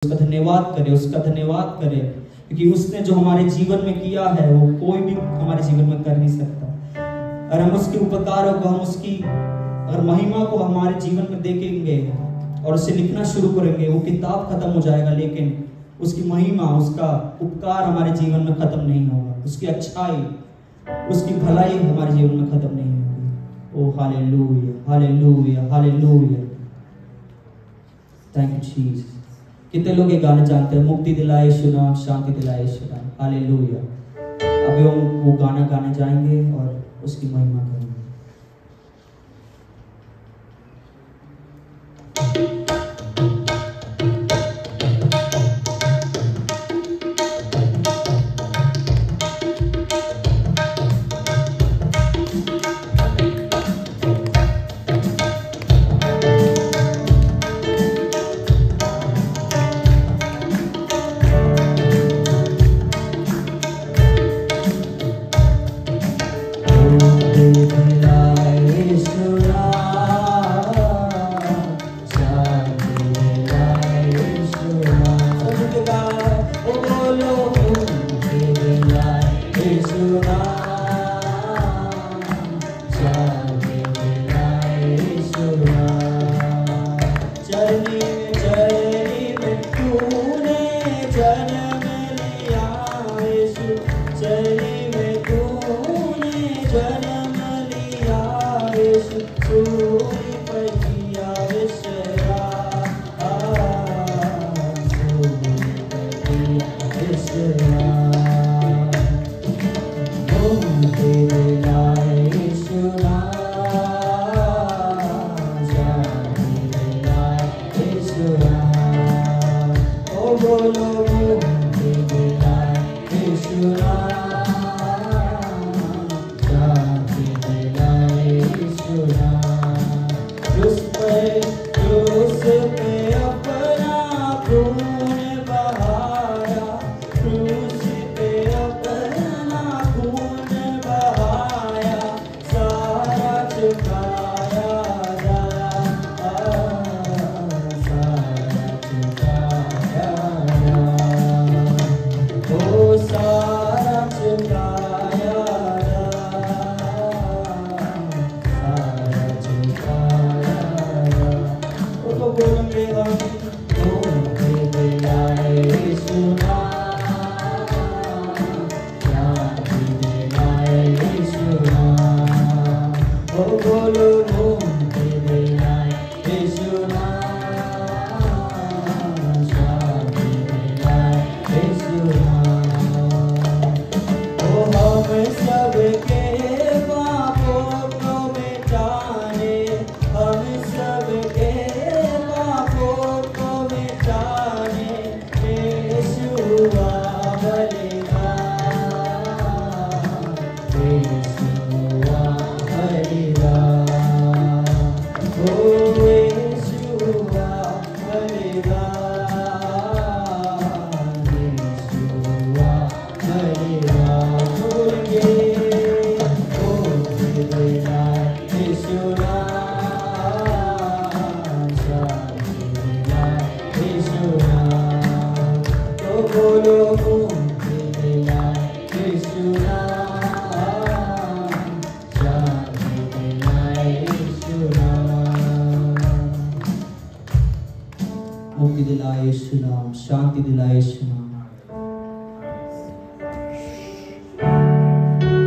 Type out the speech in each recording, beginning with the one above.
उसका धन्यवाद करें, उसका धन्यवाद करें, क्योंकि उसने जो हमारे जीवन में किया है वो कोई भी हमारे जीवन में कर नहीं सकता। और हम उसके उपकारों को, हम उसकी अगर महिमा को हमारे जीवन में देखेंगे और उसे लिखना शुरू करेंगे, वो किताब खत्म हो जाएगा, लेकिन उसकी महिमा, उसका उपकार हमारे जीवन में खत्म नहीं होगा, उसकी अच्छाई, उसकी भलाई हमारे जीवन में खत्म नहीं होगी। ओ hallelujah, hallelujah, hallelujah. Thank you Jesus. कितने लोग ये गाने जानते हैं? मुक्ति दिलाए यीशु नाम, शांति दिलाए यीशु नाम, हालेलुया। अभी हम वो गाना गाने जाएंगे और उसकी महिमा करेंगे। मुक्ति दिलाए यीशु नाम, शांति दिलाए यीशु नाम।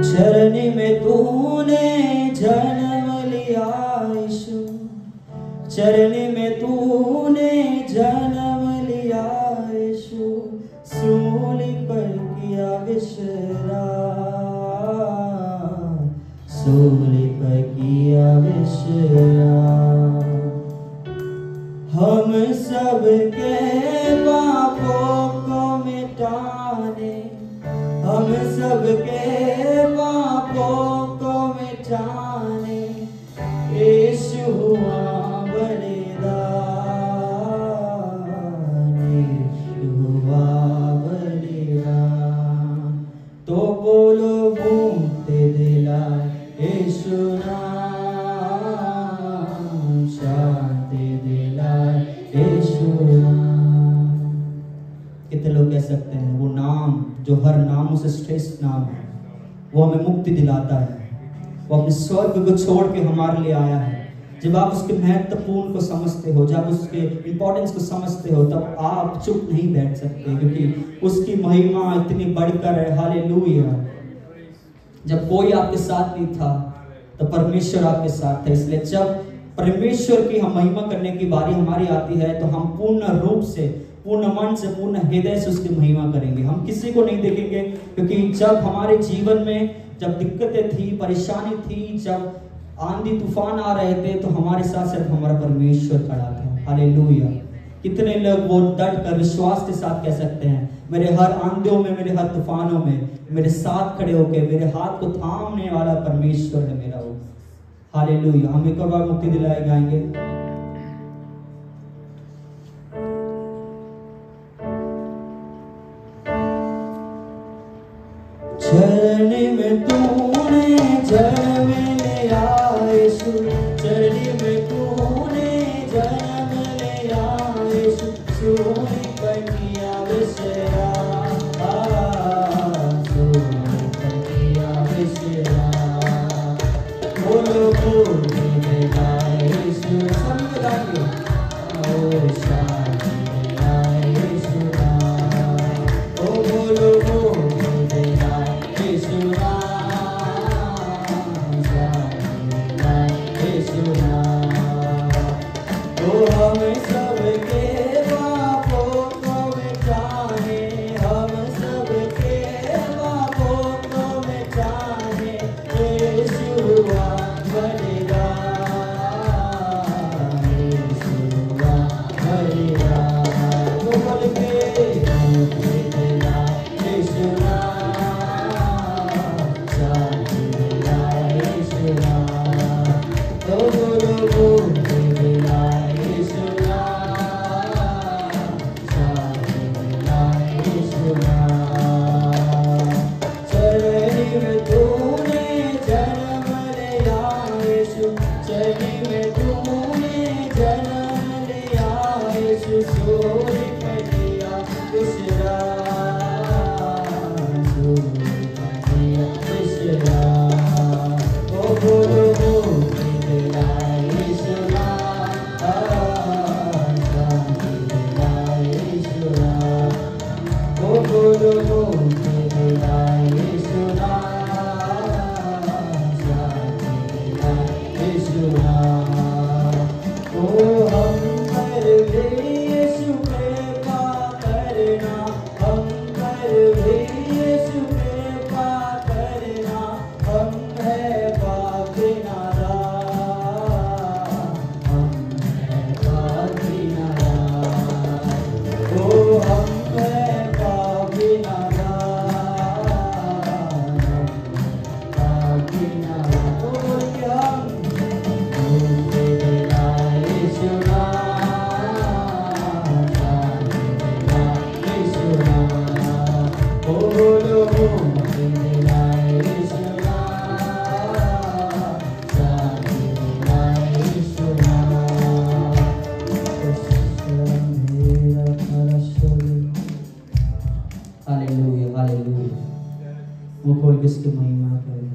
चरनी में तूने जन्म लिया यीशु, चरनी में तूने जन्म लिया यीशु, सूली पर किया विश्राम, सूली पर किया विश्राम। हम सबके पापों को मिटाने, हम सबके पापों को मिटाने यीशु हुआ बलिदान, यीशु हुआ बलिदान। तो बोलो मुक्ति दिलाए यीशु नाम, शांति दिलाए यीशु नाम। कितने लोग कह सकते हैं वो नाम जो हर नामों से श्रेष्ठ नाम है, वो हमें मुक्ति दिलाता है। वो अपने स्वर्ग को छोड़ के हमारे लिए आया है। जब आप उसके महत्वपूर्ण को समझते हो, जब उसके इंपॉर्टेंस को समझते हो, तब आप चुप नहीं बैठ सकते, क्योंकि उसकी महिमा इतनी बढ़कर है। हालेलुया। जब कोई आपके साथ नहीं था तो परमेश्वर आपके साथ है। इसलिए जब परमेश्वर की हम महिमा करने की बारी हमारी आती है तो हम पूर्ण रूप से, पूर्ण मन से, पूर्ण हृदय से उसकी महिमा करेंगे। हम किसी को नहीं देखेंगे, क्योंकि जब हमारे जीवन में जब दिक्कतें थी, परेशानी थी, जब आंधी तूफान आ रहे थे, तो हमारे साथ सिर्फ हमारा परमेश्वर खड़ा था। हालेलुया। कितने लोग वो डट कर विश्वास के साथ कह सकते हैं, मेरे हर आंधियों में, मेरे हर तूफानों में मेरे साथ खड़े होकर मेरे हाथ को थामने वाला परमेश्वर है मेरा वो। हालेलुया। हम एक और बार मुक्ति दिलाए गाएंगे। चरनी में तूने जन्म लिया यीशु, चरनी में तूने जन्म लिया यीशु, सोने कन्या विषया, सोने कन्या विषया, बोलो बोलो मेरा यीशु, सब गाइए, ओ शांति मेरा यीशु, ओ बोलो बोलो मेरा यीशु, ओ हम सबके बापों को मिटाने, हम सबके बापों को मिटाने यीशुआ बलिदा, यीशुआ बलिदा, बोल के तेरा यीशुआ, शांति मेरा यीशुआ, ओ बोलो बोल मेरा यीशुआ, शांति मेरा यीशुआ, चरनी में तूने जन्म लिया यीशु, चरनी में तूने जन्म लिया यीशु, सोने कन्या विषया, सोने कन्या विषया, ओ बोलो बोल मेरा यीशुआ, शांति मेरा यीशुआ, ओ बोलो बोल मेरा यीशुआ, शांति मेरा यीशुआ, ओ हम पर भी यीशु कृपा करना, हम पर भी यीशु कृपा करना, हम है पापी नादान, हम है पापी नादान, ओ हम है पापी नादान, हम पापी नादान, ओ हम मेरा यीशुआ, शांति मेरा यीशुआ, ओ बोलो मेरा यीशुआ, शांति मेरा यीशुआ, मेरा परमेश्वर। Hallelujah, hallelujah. वो कोई किसकी महिमा करे,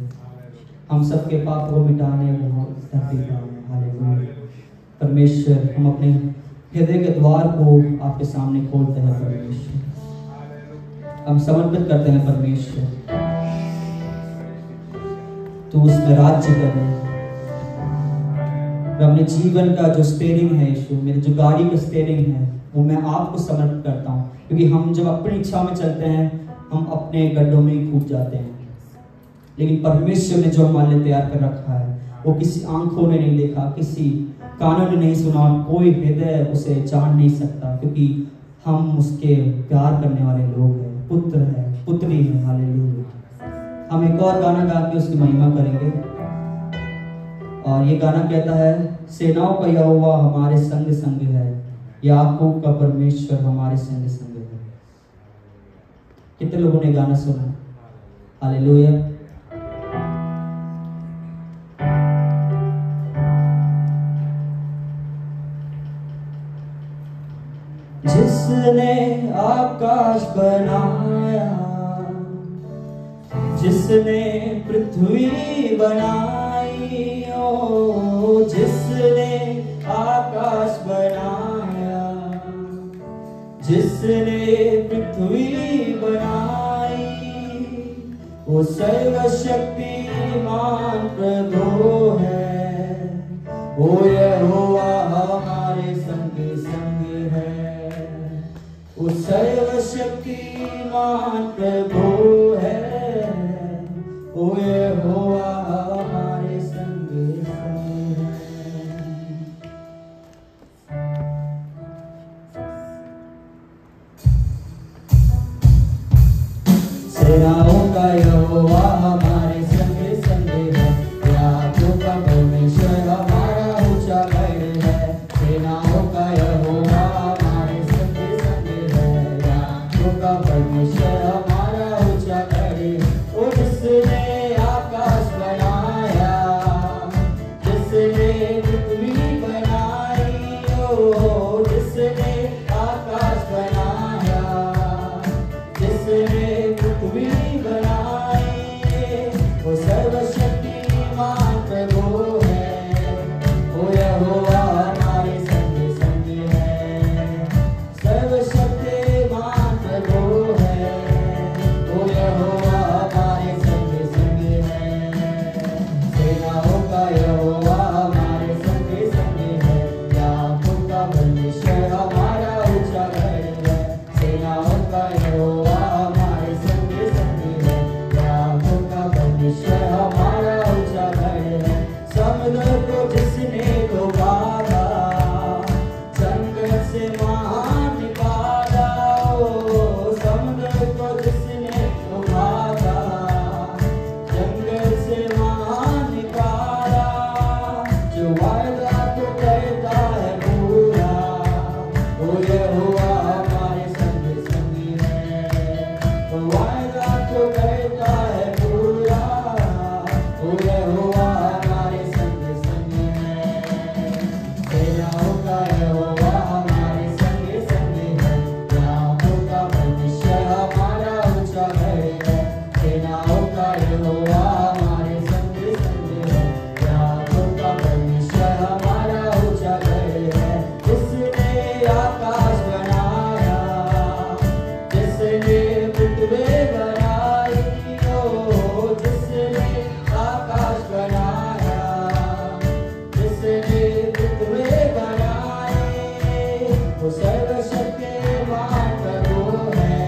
हम सबके पाप को मिटाने वो धरती पर आए। हालेलुया। परमेश्वर, हम अपने हृदय के द्वार को आपके सामने खोलते हैं परमेश्वर, हम समर्पित करते हैं परमेश्वर, तू उसमें राज्य करे। मैं अपने जीवन का जो स्टीयरिंग है यीशु, मेरी जो गाड़ी का स्टीयरिंग है, वो मैं आपको समर्पित करता हूँ, क्योंकि हम जब अपनी इच्छा में चलते हैं हम अपने गड्ढों में ही कूद जाते हैं, लेकिन परमेश्वर ने जो हमारे लिए तैयार कर रखा है वो किसी आंखों ने नहीं देखा, किसी कानों ने नहीं सुना, कोई हृदय उसे जान नहीं सकता, क्योंकि हम उसके प्यार करने वाले लोग हैं, पुत्र है, पुत्री है। हालेलुया। हम एक और गाना गा के उसकी महिमा करेंगे, और ये गाना कहता है, सेनाओं का यहोवा हमारे संग संग है, याकूब का परमेश्वर हमारे संग संग है। कितने लोगों ने गाना सुना? हालेलुया। जिसने आकाश बनाया, जिसने पृथ्वी बनाई, ओ जिसने आकाश बनाया, जिसने पृथ्वी बनाई, वो सर्वशक्तिमान प्रभु है, वो यहोवा हमारे संग संग है, वो सर्वशक्तिमान प्रभु है, वो यहोवा हमारे संग संग है। सेनाओं का यहोवा हमारे संग संग है, याकोब का परमेश्वर हमारा ऊंचा गढ़ है। सेनाओं का यहोवा हमारे संग संग है, याकोब का परमेश्वर हमारा ऊंचा गढ़ है। ओ जिसने आकाश बनाया, जिसने पृथ्वी बनाई, ओ जिसने आकाश बनाया, जिसने पृथ्वी बनाई, वो सर्वशक्तिमान प्रभु है, वो यहोवा हमारे संग संग है, सर्वशक्तिमान प्रभु है, वो यहोवा हमारे संग संग है। सेनाओं का यहोवा हमारे संग संग है, याकूब का परमेश्वर हमारा ऊंचा गढ़ है। सेनाओं का यहोवा हमारे संग संग है, याकूब का परमेश्वर हमारा ऊंचा गढ़ है। समुद्र को जिसने डुबाया, जंगल से महान निकाला, ओ समुद्र को जिसने डुबाया, जंगल से महान निकाला, जो वायदा को कहता है पूरा, वो यहोवा हमारे संग संग है, वो वायदा को कहता है पूरा, वो यहोवा हमारे संग संग है। सेनाओं का यहोवा हमारे संग संग है, याकूब का परमेश्वर हमारा ऊंचा गढ़ है। सेनाओं का यहोवा हमारे संग संग है, याकूब का परमेश्वर हमारा ऊंचा गढ़ है। जिसने आकाश बनाया, जिसने पृथ्वी बनाई, ओ जिसने आकाश बनाया, जिसने पृथ्वी बनाई, वो सर्वशक्तिमान प्रभु है,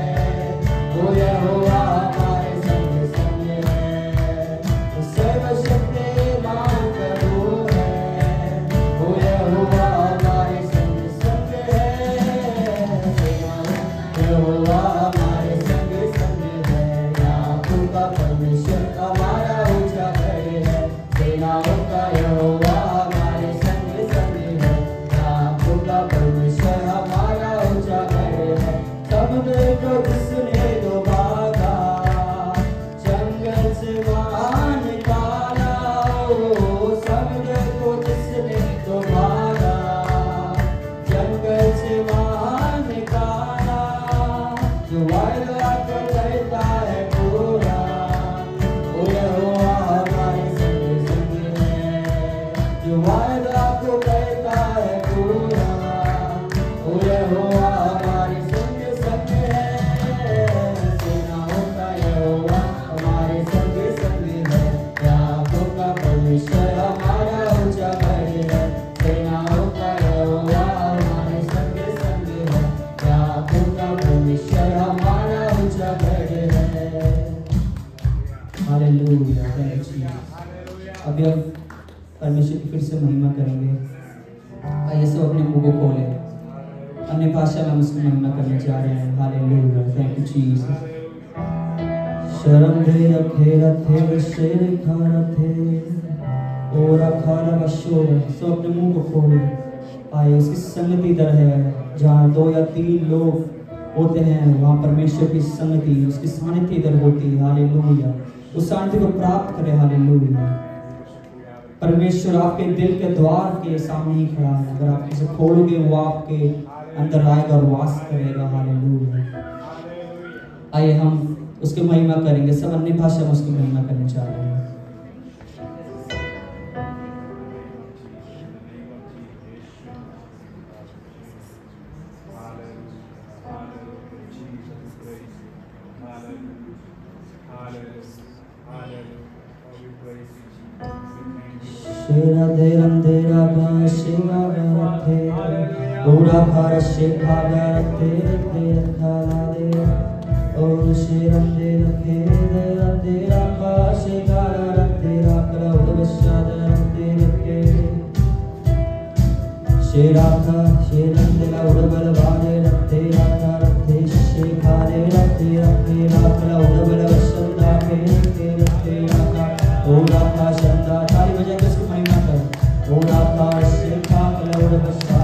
वो यहोवा हमारे संग संग है, वो सर्वशक्तिमान प्रभु है, वो यहोवा हमारे संग संग है। यहोवा हमारे संग संग है, याकूब का परमेश्वर हमारा ऊंचा गढ़ है। सेनाओं का यहोवा हमारे संग संग है, याकूब का परमेश्वर हमारा ऊंचा गढ़ है। समुद्र को जिसने डुबाया, जंगल से बाहर निकाला, ओ समुद्र को जिसने डुबाया, जंगल से बाहर निकाला, जो वायदा को कहता है पूरा, वो यहोवा हमारे संग संग है, जो वायदा को कहता है पूरा, वो यहोवा हमारे संग संग है। सेनाओं का यहोवा हमारे संग संग है, याकूब का परमेश्वर हमारा ऊंचा गढ़ है। सेनाओं का यहोवा हमारे संग संग है, याकूब का परमेश्वर हमारा ऊंचा गढ़ है। Hallelujah, thank you Jesus. अभी हम परमेश्वर की फिर से महिमा करेंगे। आइए सब अपने मुंह को खोलें, अन्य भाषा में हम उसकी महिमा करने जा रहे हैं। Hallelujah, thank you Jesus. शरम दे रखे रथे शेर खारा थे और खारा बशोर। सब अपने मुंह को खोलें। आए उसकी संगति इधर है, जहाँ 2 या 3 लोग होते हैं वहाँ परमेश्वर की संगति, उसकी सानिध्य इधर होती है। हालेलुया, उस सानिध्य को प्राप्त करें। हालेलुया, परमेश्वर आपके दिल के द्वार के सामने ही खड़ा है। अगर आप इसे खोलोगे वो आपके अंदर आएगा और वास करेगा। हालेलुया। आइए हम उसकी महिमा करेंगे, सब अन्य भाषा में उसकी महिमा करने जा रहे हैं। Shira deram dera ba shiva garate, ura khara shikha garate dera khara dera, om shiram dera dera ba shiva garate rakra udvasya dera ke, shira shiram dera udval vade rate rakra rate shikha dera rakra udval vasya ke rakra ura ka shanda ताली बजा के इसकी महिमा करें। ura ka shikha kala udvasya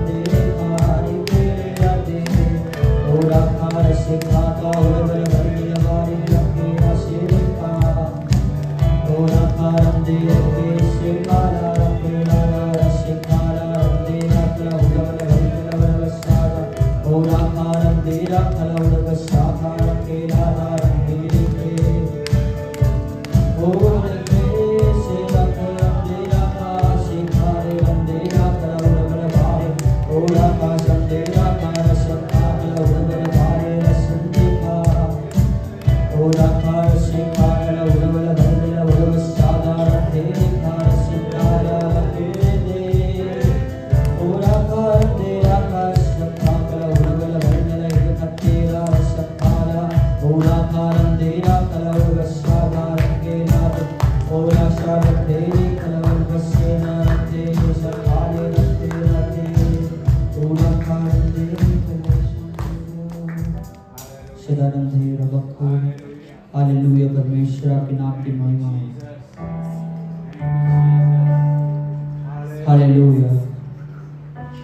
dera khari dera de, ura ka shikha ka udval vade vade rakra shikha, ura ka rande ke shikha rakra shikha rande rakra udval vade vasya, ura ka rande rakra udvasya rakra rande ke, ura hallelujah. परमेश्वर आपके नाम की महिमा हो। Hallelujah.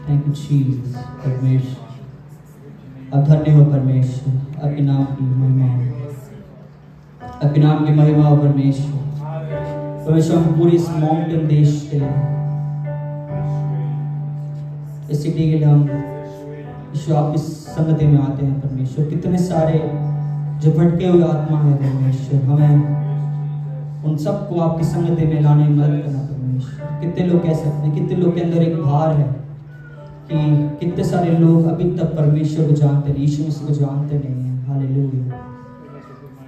Thank you Jesus. परमेश्वर आप धन्य हो परमेश्वर, आपके नाम की महिमा हो, आपके नाम की महिमा हो परमेश्वर। परमेश्वर हम पूरे इस माउंटेन देश के लिए, इस सिटी के लिए हम ईश्वर आपकी संगति में आते हैं परमेश्वर। कितने सारे जो भटके हुए आत्मा है परमेश्वर, हमें उन सबको आपकी संगति में लाने में मदद करना परमेश्वर। कितने लोग कह सकते हैं, कितने लोग के अंदर एक भार है कि कितने सारे लोग अभी तक परमेश्वर को जानते नहीं, यीशु मसीह को जानते नहीं है। हालेलुया।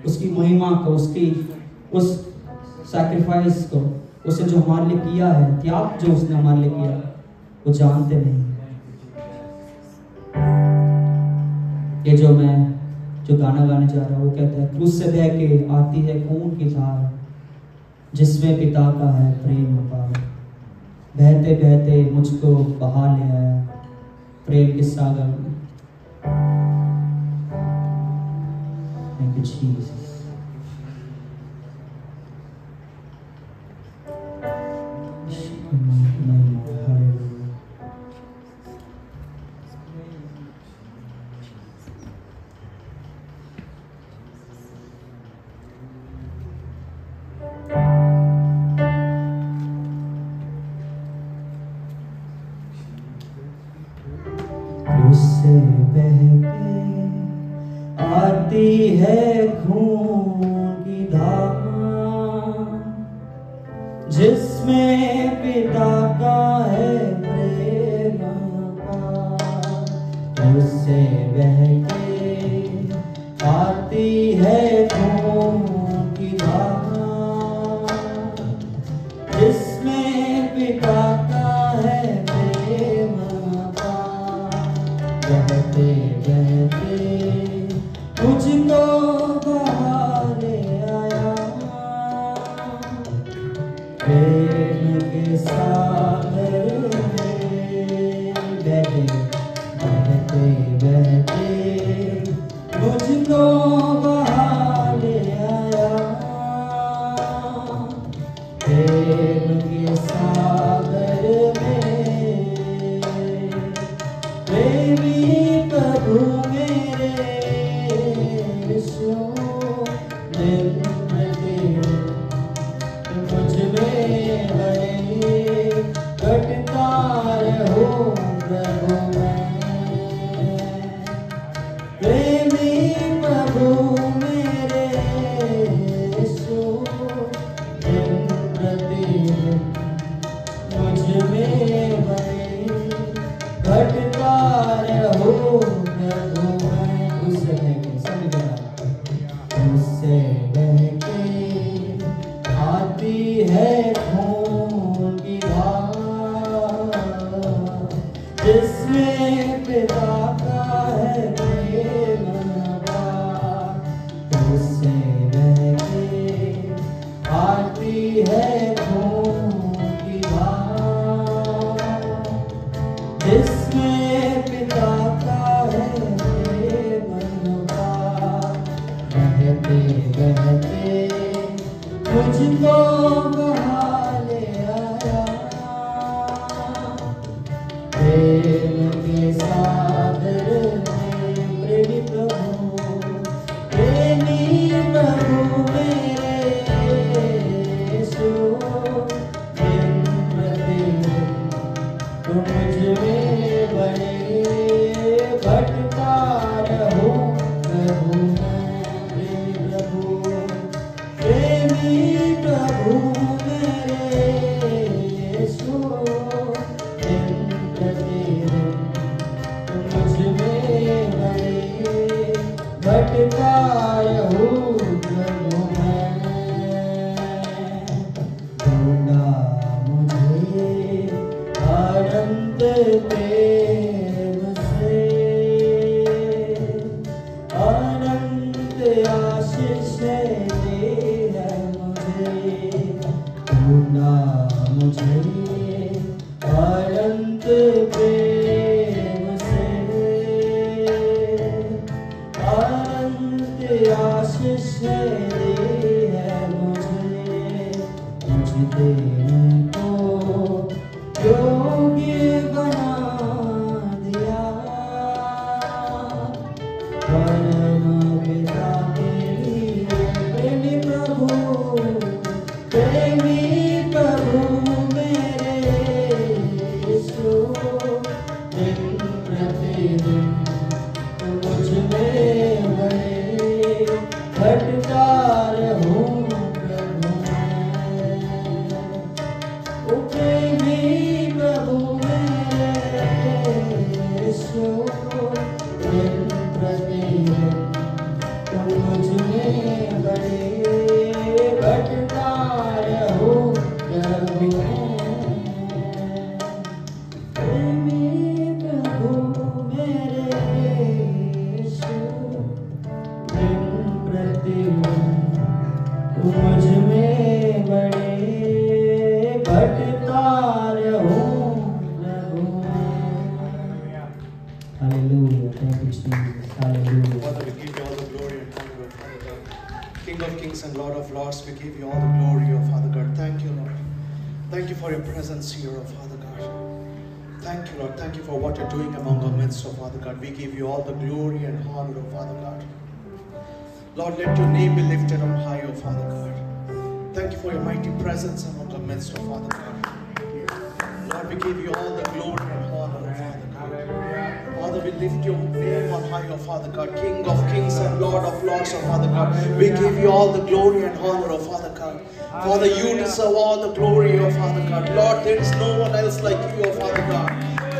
उसकी महिमा को, उसकी उस सैक्रिफाइस को, उसने जो हमारे लिए किया है, त्याग जो उसने हमारे लिए किया, वो जानते नहीं। ये जो गाना गाने जा रहा हूँ, वो कहता है क्रूस से बह के आती है खून की धार, जिसमें पिता का है प्रेम अपार, बहते बहते मुझको बहा ले आया प्रेम के सागर में। Thank you Jesus. उससे बहके आती है खून की धार, जिसमें पिता का है प्रेम अपार। उससे बहके आती है खून की धार, जिसमें पिता का है प्रेम अपार। बहते बहते मुझको बहा ले आया प्रेम के साथ मुझको कहाँ ले आया, प्रेम के सागर में प्रेमी प्रभु, प्रेमी प्रभु मेरे यीशु, दिन प्रतिदिन तुम मुझ में बड़े भटका रहूं प्रभु मैं, प्रेमी प्रभु मेरे यीशु, दिन प्रतिदिन तुम मुझ में बड़े भटका रहूं प्रभु मैं। ढूंढा मुझे अनंत प्रेम से, अनंत आशीष दे है मुझे, ढूंढा मुझे अनंत प्रेम से, अनंत आशीष दे है मुझे, मुझ देने को योग्य बना दिया, परम पिता के लिए प्रेमी प्रभु, प्रेमी प्रभु मेरे यीशु, दिन प्रतिदिन तुम मुझ में बड़े भटका रहूं प्रभु मैं। ओ प्रेमी प्रभु मेरे यीशु, दिन प्रतिदिन तुम मुझ में बड़े भटका रहूं प्रभु मैं। प्रेमी प्रभु मेरे यीशु, दिन प्रतिदिन तुम मुझ में बड़े भटका रहूं प्रभु मैं। Hallelujah. Thank you, Jesus. Hallelujah. Father, we give you all the glory and honor, Father God. King of kings and Lord of lords, we give you all the glory, O Father God. Thank you, Lord. Thank you for your presence here, O Father God. Thank you, Lord. Thank you for what you're doing among our midst, O Father God. We give you all the glory and honor, O Father God. Lord, let your name be lifted on high, O Father God. Thank you for your mighty presence among our midst, O Father God. Lord, we give you all the glory and honor, O Father God. Father, we lift your name on high, O Father God. King of kings and Lord of lords, O Father God. We give you all the glory and honor, O Father God. Father, you deserve all the glory, O Father God. Lord, there is no one else like you, O Father God.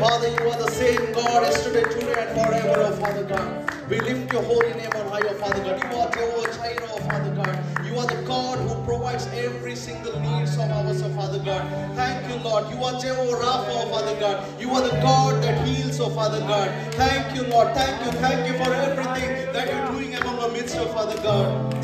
Father, you are the same God yesterday, today, and forever, O Father God. We lift your holy name on high, O Father God. You are Jehovah Jireh, O Father God. You are the God who provides every single needs of ours, O Father God. Thank you, Lord. You are Jehovah Rapha, O Father God. You are the God that heals, O Father God. Thank you, Lord. Thank you for everything that you're doing among our midst, O Father God.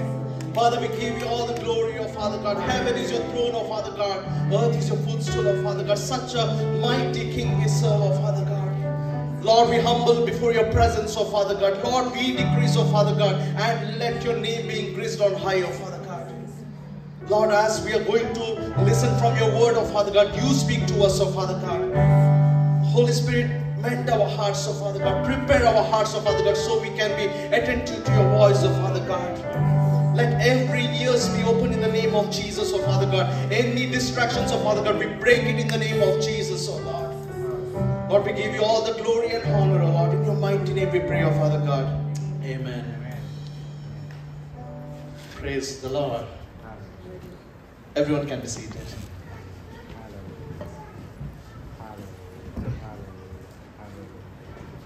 Father, we give you all the glory, O Father God. Heaven is your throne, O Father God. Earth is your footstool, O Father God. Such a mighty King we serve, O Father God. Lord, we humble before your presence, O Father God. Lord, we decrease, O Father God, and let your name be increased on high, O Father God. Lord, as we are going to listen from your word, O Father God, you speak to us, O Father God. Holy Spirit, mend our hearts, O Father God. Prepare our hearts, O Father God, so we can be attentive to your voice, O Father God. Let every ears be open in the name of Jesus, O Father God. Any distractions, O Father God, we break it in the name of Jesus, O Lord. Lord, we give you all the glory and honor, O Lord. In your mighty name we pray, O Father God. Amen. Praise the Lord. Everyone can be seated.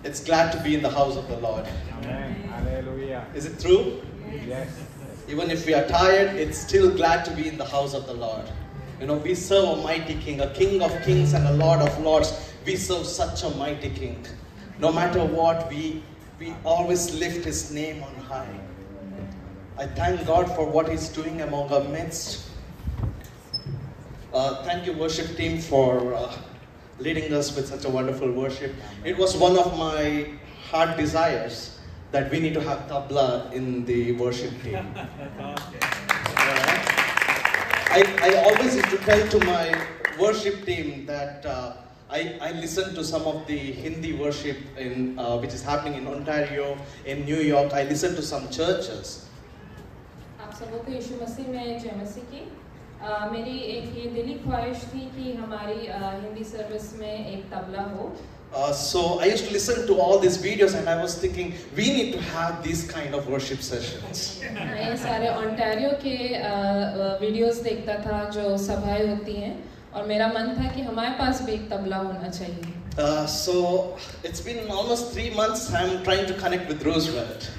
It's glad to be in the house of the Lord. Amen. Hallelujah. Is it true? Yes. Even if we are tired, it's still glad to be in the house of the Lord. You know, we serve a mighty King, a King of kings and a Lord of lords. We serve such a mighty King. No matter what, we always lift his name on high. I thank God for what he's doing among our midst. Thank you, worship team, for leading us with such a wonderful worship. It was one of my heart desires that we need to have tabla in the worship team. I always used to tell to my worship team that I listen to some of the Hindi worship in which is happening in Ontario, in New York. I listen to some churches. आप सबों को यीशु मसीह में जय मसीह की मेरी एक ये दिली ख्वाहिश थी कि हमारी हिंदी सर्विस में एक तबला हो. So I used to listen to all these videos and I was thinking we need to have these kind of worship sessions. मैं सारे ओंटारियो के वीडियोस देखता था जो सभाएं होती हैं और मेरा मन था कि हमारे पास भी एक तबला होना चाहिए. So it's been almost 3 months I'm trying to connect with Roosevelt.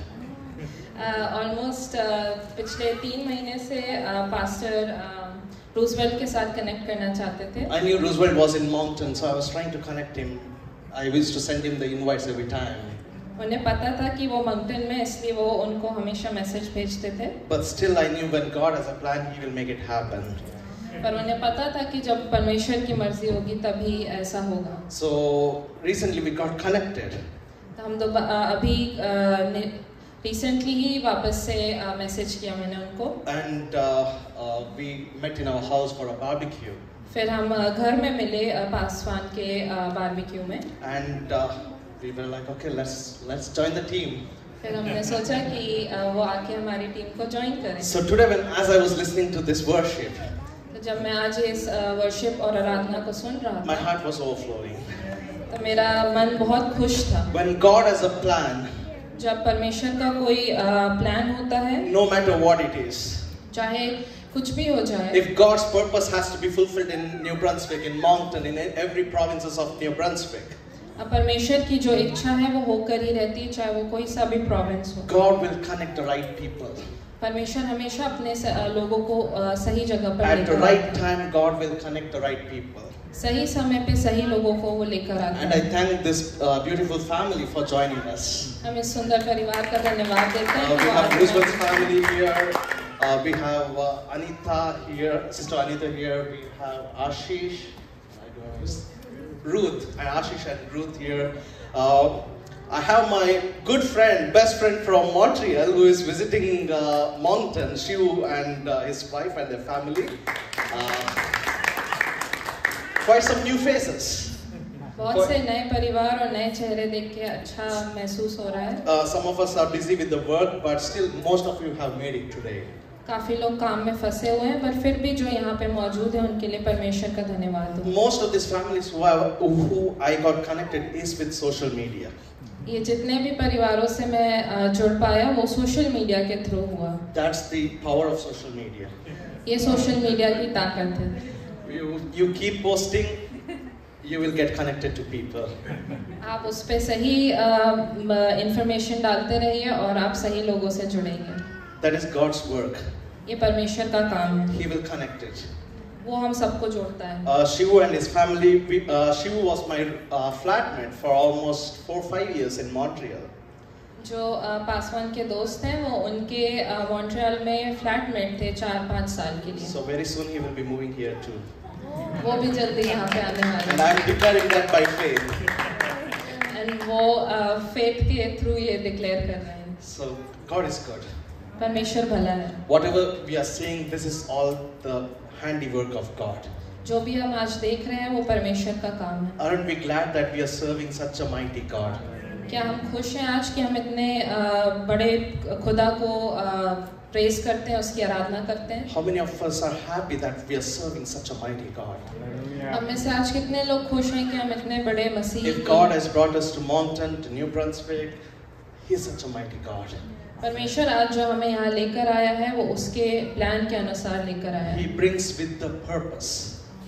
Almost पिछले 3 महीने से पास्टर रूजवेल्ट के साथ कनेक्ट करना चाहते थे. I knew Roosevelt was in Moncton, so I was trying to connect him. I used to send him the invites every time. उन्हें पता था कि वो मंगटन में इसलिए वो उनको हमेशा मैसेज भेजते थे. But still I knew when God has a plan, He will make it happen. पर उन्हें पता था कि जब परमेश्वर की मर्जी होगी तभी ऐसा होगा. So recently we got connected. तो हम अभी रिसेंटली ही वापस से मैसेज किया मैंने उनको. And we met in our house for a barbecue. फिर हम घर में मिले पासवान के बारबेक्यू में. And we were like, okay, let's join the team. फिर हमने सोचा कि वो आके हमारी टीम को ज्वाइन करें. So today as I was listening to this worship, तो जब मैं आज इस वर्शिप और आराधना को सुन रहा my था heart was overflowing. तो मेरा मन बहुत खुश था. When God has a plan, जब परमेश्वर का कोई प्लान होता है, no matter what it is, चाहे कुछ भी हो जाए, if God's purpose has to be fulfilled in New Brunswick, in Moncton, in every provinces of New Brunswick, परमेश्वर की जो इच्छा है वो होकर ही रहती है, चाहे वो कोई सा भी प्रोविंस हो. God will connect the right people. परमेश्वर हमेशा अपने लोगों को सही जगह पर At the लेकर right time, God will connect the right people. सही समय पे सही लोगों को वो लेकर आता And I है. thank this beautiful family for joining us. हम इस सुंदर परिवार का धन्यवाद देते हैं We कि वो have आज Roosevelt's family here. We have Anita here, Sister Anita here. We have Ashish, I don't know, Ruth, and Ashish and Ruth here. I have my good friend, best friend from Montreal, who is visiting Moncton, Shiv and his wife and their family. Quite some new faces. बहुत से नए परिवार और नए चेहरे देख के अच्छा महसूस हो रहा है. Some of us are busy with the work, but still most of you have made it today. काफी लोग काम में फंसे हुए हैं पर फिर भी जो यहाँ पे मौजूद हैं उनके लिए परमेश्वर का धन्यवाद हो. Most of these families who I got connected is with social media. ये जितने भी परिवारों से मैं जुड़ पाया वो सोशल मीडिया के थ्रू हुआ. That's the power of social media. ये सोशल मीडिया की ताकत है. You keep posting, you will get connected to people. आप उस पे सही इंफॉर्मेशन डालते रहिए और आप सही लोगों से जुड़ेंगे. That is God's work. ये परमेश्वर का काम है. He will connect it. वो हम सबको जोड़ता है. Shivu and his family, Shivu was my flatmate for almost 4-5 years in Montreal. जो पासवान के दोस्त हैं वो उनके मॉन्ट्रियल में फ्लैटमेट थे 4-5 साल के लिए. So very soon he will be moving here too. वो भी जल्दी यहाँ पे आने वाले And I am declaring that by faith. हैं. वो फेथ के थ्रू ये डिक्लेयर कर रहे हैं. So God is good. परमेश्वर भला है. Whatever we are seeing, this is all the handiwork of God. जो भी हम आज देख रहे हैं वो परमेश्वर का काम है. Aren't we glad that we are serving such a mighty God? क्या हम खुश हैं आज कि हम इतने बड़े खुदा को प्रेज करते हैं, उसकी आराधना करते हैं. How many of us are happy that we are serving such a mighty God? हम में से आज कितने लोग खुश हैं कि हम इतने बड़े मसीह If God has brought us to Moncton, to New Brunswick, He is such a mighty God. परमेश्वर आज जो हमें यहाँ लेकर आया है वो उसके प्लान के अनुसार लेकर आया He है. brings with the purpose.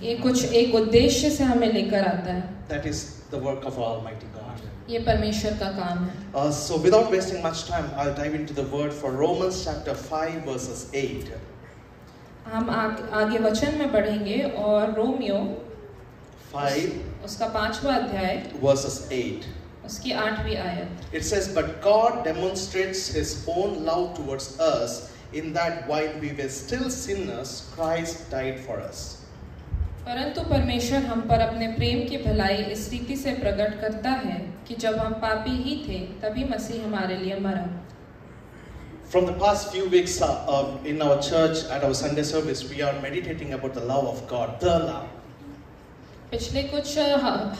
ये कुछ एक उद्देश्य से हमें लेकर आता है. That is the work of Almighty God. ये परमेश्वर का काम है. So without wasting much time, I'll dive into the word for Romans chapter 5 verses 8. हम आगे वचन में बढ़ेंगे और रोमियो 5 उसका 5वां अध्याय verses 8. उसकी 8वीं आयत. It says, but God demonstrates His own love towards us in that while we were still sinners, Christ died for us. परंतु परमेश्वर हम पर अपने प्रेम की भलाई इस रीति से प्रकट करता है कि जब हम पापी ही थे तभी मसीह हमारे लिए मरा. From the past few weeks in our church at our Sunday service, we are meditating about the love of God, the love. पिछले कुछ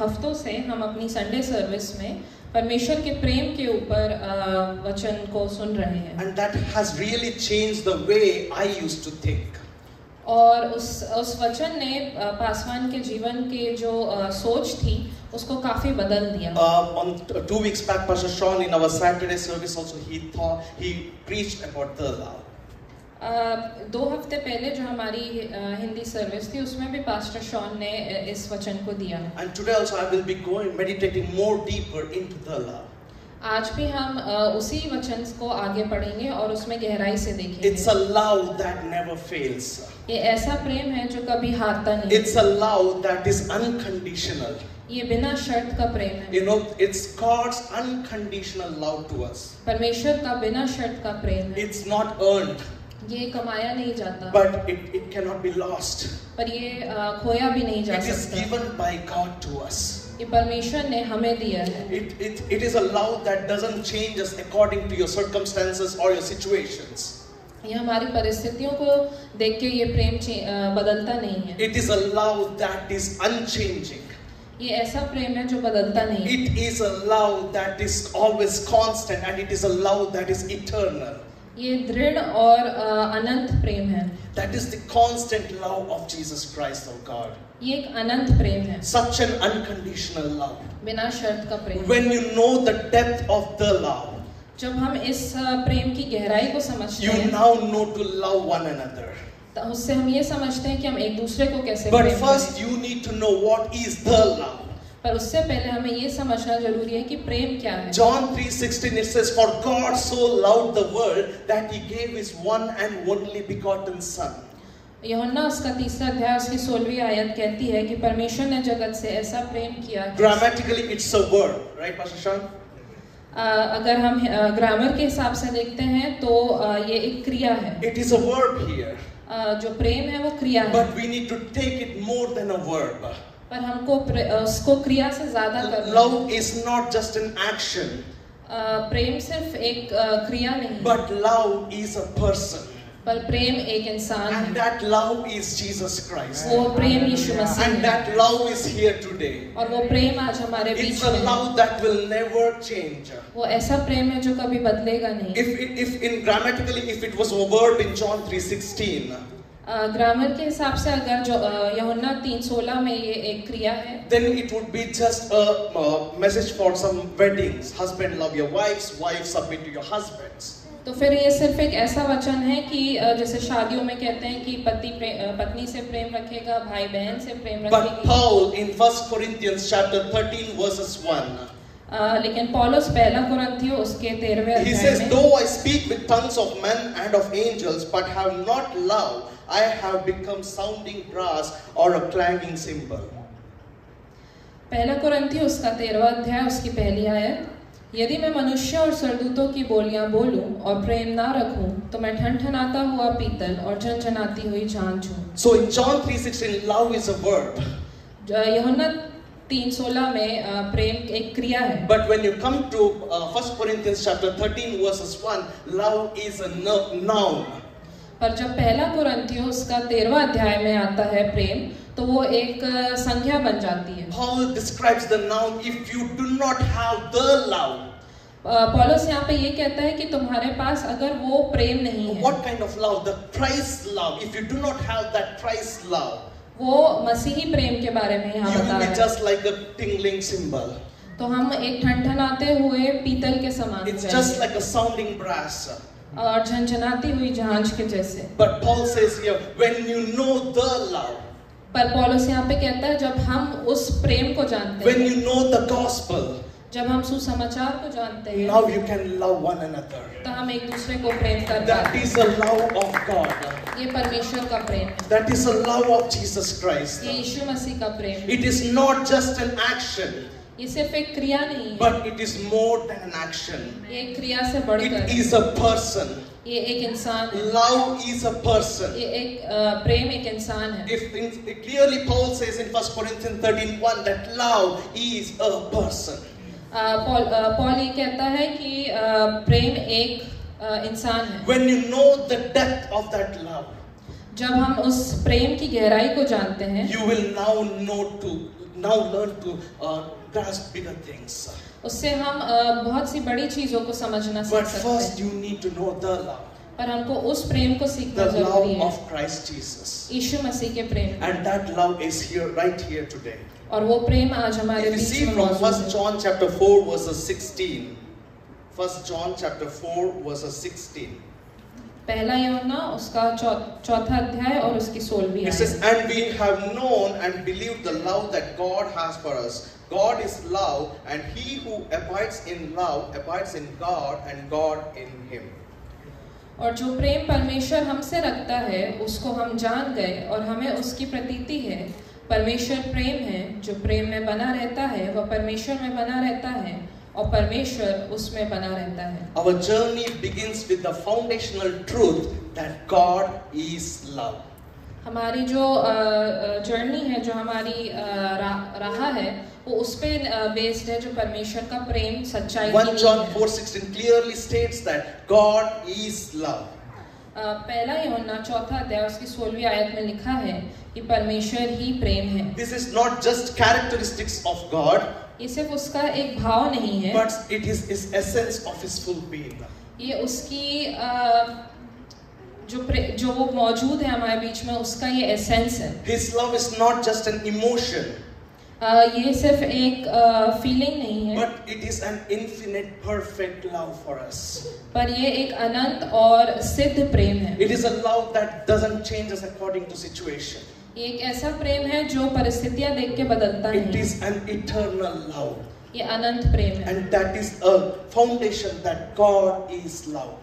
हफ्तों से हम अपनी संडे सर्विस में परमेश्वर के प्रेम के ऊपर वचन को सुन रहे हैं. And that has really changed the way I used to think. और उस वचन ने पासवान के जीवन के जो सोच थी उसको काफी बदल दिया. On 2 weeks back, Pastor Sean in our Saturday service also he preached about the love. 2 हफ्ते पहले जो हमारी हिंदी सर्विस थी उसमें भी पास्टर शॉन ने इस वचन को दिया. And today also I will be meditating more deeper into the love. आज भी हम उसी वचन को आगे पढ़ेंगे और उसमें गहराई से देखेंगे. It's a love that never fails. ये ऐसा प्रेम है जो कभी हारता नहीं. It's a love that is unconditional. ये बिना शर्त का प्रेम है. You know, it's God's unconditional love to us. परमेश्वर का बिना शर्त का प्रेम है. It's not earned. ये कमाया नहीं जाता. But it cannot be lost. पर ये खोया भी नहीं जा सकता. It is given by God to us. ये परमेश्वर ने हमें दिया है. It is a love that doesn't change us according to your circumstances or your situations. ये हमारी परिस्थितियों को देख के ये प्रेम बदलता नहीं है. It is a love that is unchanging. ये ऐसा प्रेम है जो बदलता नहीं. It is a love that is always constant and it is a love that is eternal. ये दृढ़ और अनंत प्रेम है. That is the constant love of Jesus Christ our God. ये एक अनंत प्रेम है. Such an unconditional love. बिना शर्त का प्रेम. When you know the depth of the love, जब हम इस प्रेम की गहराई को समझते हैं, you now know to love one another. तो उससे हम ये समझते हैं कि हम एक दूसरे को कैसे But प्रेम first करें. you need to know what is the love. पर उससे पहले हमें ये समझना जरूरी है कि प्रेम क्या है. John 3:16 it says, "For God so loved the world that He gave His one and only begotten Son." यूहन्ना उसका 3 अध्याय उसकी 16वीं आयत कहती है कि परमेश्वर ने जगत से ऐसा प्रेम किया. Grammatically it's a verb, right, Pastor Sean? अगर हम ग्रामर के हिसाब से देखते हैं तो ये एक क्रिया है. It is a verb here. जो प्रेम है वो क्रिया है. But we need to take it more than a verb. पर हमको उसको क्रिया से ज्यादा करना. Love is not just an action. प्रेम सिर्फ एक क्रिया नहीं. But love is a person. पर प्रेम एक इंसान है. And that love is Jesus Christ. वो प्रेम यीशु मसीह है. And that love is here today. और वो प्रेम आज हमारे बीच It's a में है. love that will never change. वो ऐसा प्रेम है जो कभी बदलेगा नहीं. If in grammatically if it was a verb in John 3:16. Grammar के हिसाब से अगर जो यूहन्ना 3:16 में ये एक क्रिया है, then it would be just a message for some weddings. Husband love your wives, wives submit to your husbands. तो फिर ये सिर्फ एक ऐसा वचन है कि जैसे शादियों में कहते हैं कि पति पत्नी से प्रेम रखेगा, भाई बहन से प्रेम But रखेगी. Paul in 1 Corinthians chapter 13 verses 1. लेकिन पौलुस 1 कुरिन्थियों उसके 13वें He अध्याय says, में "Though I speak with tongues of men and of angels, but have not love, I have become sounding brass or a clanging cymbal." 1 कुरिन्थियों उसका 13वां अध्याय उसकी पहली आयत, यदि मैं मनुष्य और सरदूतों की बोलियां बोलूं और प्रेम ना रखूं तो मैं ठनठनाता हुआ पीतल और झनझनाती हुई झांझ हूं. So in John 3:16, love is a verb. यूहन्ना 3:16 में प्रेम एक क्रिया है. But when you come to 1 Corinthians chapter 13 verses 1, love is a noun. पर जब 1 कुरिन्थियों उसका 13वां अध्याय में आता है प्रेम, तो वो एक संज्ञा बन जाती है. Paul describes the noun if you do not have the love. पौलुस यहाँ पे ये कहता है कि तुम्हारे पास अगर वो प्रेम नहीं है. What kind of love? The Christ love. If you do not have that Christ love, वो मसीही प्रेम के बारे में यहाँ you बता will रहा be है. just like a tingling cymbal. तो हम एक ठनठनाते हुए पीतल के समान It's हो just जाएंगे. like a sounding brass. और झनझनाती हुई झांझ के जैसे. But Paul says here, when you know the love, पर पौलुस यहाँ पे कहता है जब हम उस प्रेम को जानते when हैं, you know the gospel, जब हम सुसमाचार को जानते हैं, now you can love one another. तो हम एक दूसरे को प्रेम कर That पाते is the love of God. हैं. ये परमेश्वर का प्रेम है. That is the love of Jesus Christ. ये यीशु मसीह का प्रेम है. It is not just an action, ये सिर्फ एक क्रिया नहीं है. but it is more than an action. ये एक क्रिया से बढ़कर It है. is a person. ये एक इंसान है. Love is a person. ये एक प्रेम एक इंसान है. If clearly Paul says in 1 Corinthians 13:1 that love is a person. Paul ये कहता है कि प्रेम एक इंसान है। when you know the depth of that love, जब हम उस प्रेम की गहराई को जानते हैं, you will now learn to grasp bigger things. उससे हम बहुत सी बड़ी चीजों को समझना सीख But सकते first हैं। you need to know the love, पर हमको उस प्रेम को सीखना the जरूरी love है, of Christ Jesus. यीशु मसीह के प्रेम। And that love is here, right here today. और वो प्रेम आज हमारे If you बीच see में from मौजूद 1 है। John chapter 4 verses 16, 1 John chapter 4 verses 16. पहला यूहन्ना उसका चौथा अध्याय और उसकी 16वीं It आयत। says, and we have known and believed the love that God has for us. God is love, and he who abides in love abides in God, and God in him. और जो प्रेम परमेश्वर हमसे रखता है उसको हम जान गए और हमें उसकी प्रतीति है। परमेश्वर प्रेम है, जो प्रेम में बना रहता है वह परमेश्वर में बना रहता है और परमेश्वर उसमें बना रहता है। Our journey begins with the foundational truth that God is love. हमारी जो जर्नी है, जो हमारी राह है, वो उस पे बेस्ड है जो परमेश्वर का प्रेम सच्चाई की 1 John नींव है। 4:16 clearly states that God is love. पहला यूहन्ना चौथा अध्याय उसकी 16वीं आयत में लिखा है कि परमेश्वर ही प्रेम है। This is not just characteristics of God, ये सिर्फ उसका एक भाव नहीं है, but it is his essence of his full being. ये उसकी जो वो मौजूद है हमारे बीच में, उसका ये एसेंस है। His love is not just an emotion, ये सिर्फ एक फीलिंग नहीं है, but it is an infinite perfect love for us. पर ये एक अनंत और सिद्ध प्रेम है। It is a love that doesn't change us according to situation. ये एक ऐसा प्रेम है जो परिस्थितियां देख के बदलता It नहीं। is an eternal love, ये अनंत प्रेम है। and that is a foundation that God is love.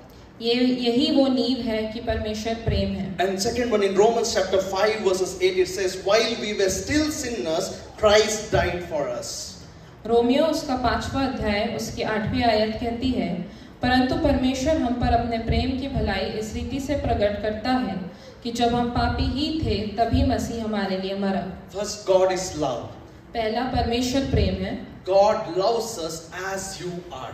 यही वो नींव है कि परमेश्वर प्रेम है। And second one, in Romans chapter 5 verses 8, it says, while we were still sinners, Christ died for us. Romeo उसका 5वां अध्याय उसकी 8वीं आयत कहती है, परंतु परमेश्वर हम पर अपने प्रेम की भलाई इस रीति से प्रकट करता है कि जब हम पापी ही थे तभी मसीह हमारे लिए मरा। First, God is love. पहला परमेश्वर प्रेम है। God loves us as you are.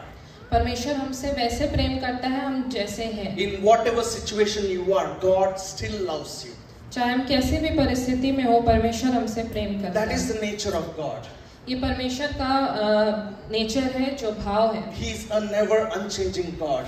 परमेश्वर हमसे वैसे प्रेम करता है हम जैसे हैं। In whatever situation you are, God still loves you. चाहे हम कैसी भी परिस्थिति में हो, परमेश्वर हमसे प्रेम करता That है। is the nature of God. ये परमेश्वर का नेचर है, जो भाव है। He is a never unchanging God.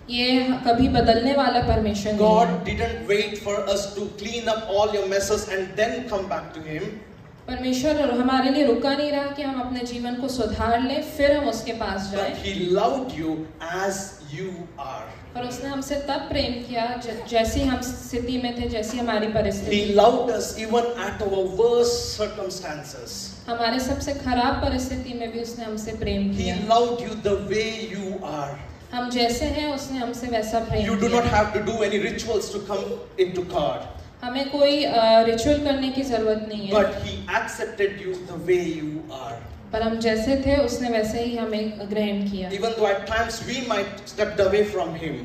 ये कभी बदलने वाला परमेश्वर नहीं है। God didn't wait for us to clean up all your messes and then come back to Him. परमेश्वर हमारे लिए रुका नहीं रहा कि हम अपने जीवन को सुधार लें फिर हम उसके पास जाएं। But He loved you as you are. पर उसने हमसे तब प्रेम किया जैसी हम स्थिति में थे, जैसी हमारी परिस्थिति। He loved us even at our worst circumstances. हमारे सबसे खराब परिस्थिति में भी उसने हमसे प्रेम He किया। loved you the way you are. हम जैसे हैं उसने हमसे वैसा प्रेम You do किया। not have to do any rituals to come into God. हमें कोई रिचुअल करने की जरूरत नहीं है। But He accepted you the way you are. पर हम जैसे थे उसने वैसे ही हमें ग्रहण किया। Even though at times we might stepped away from Him,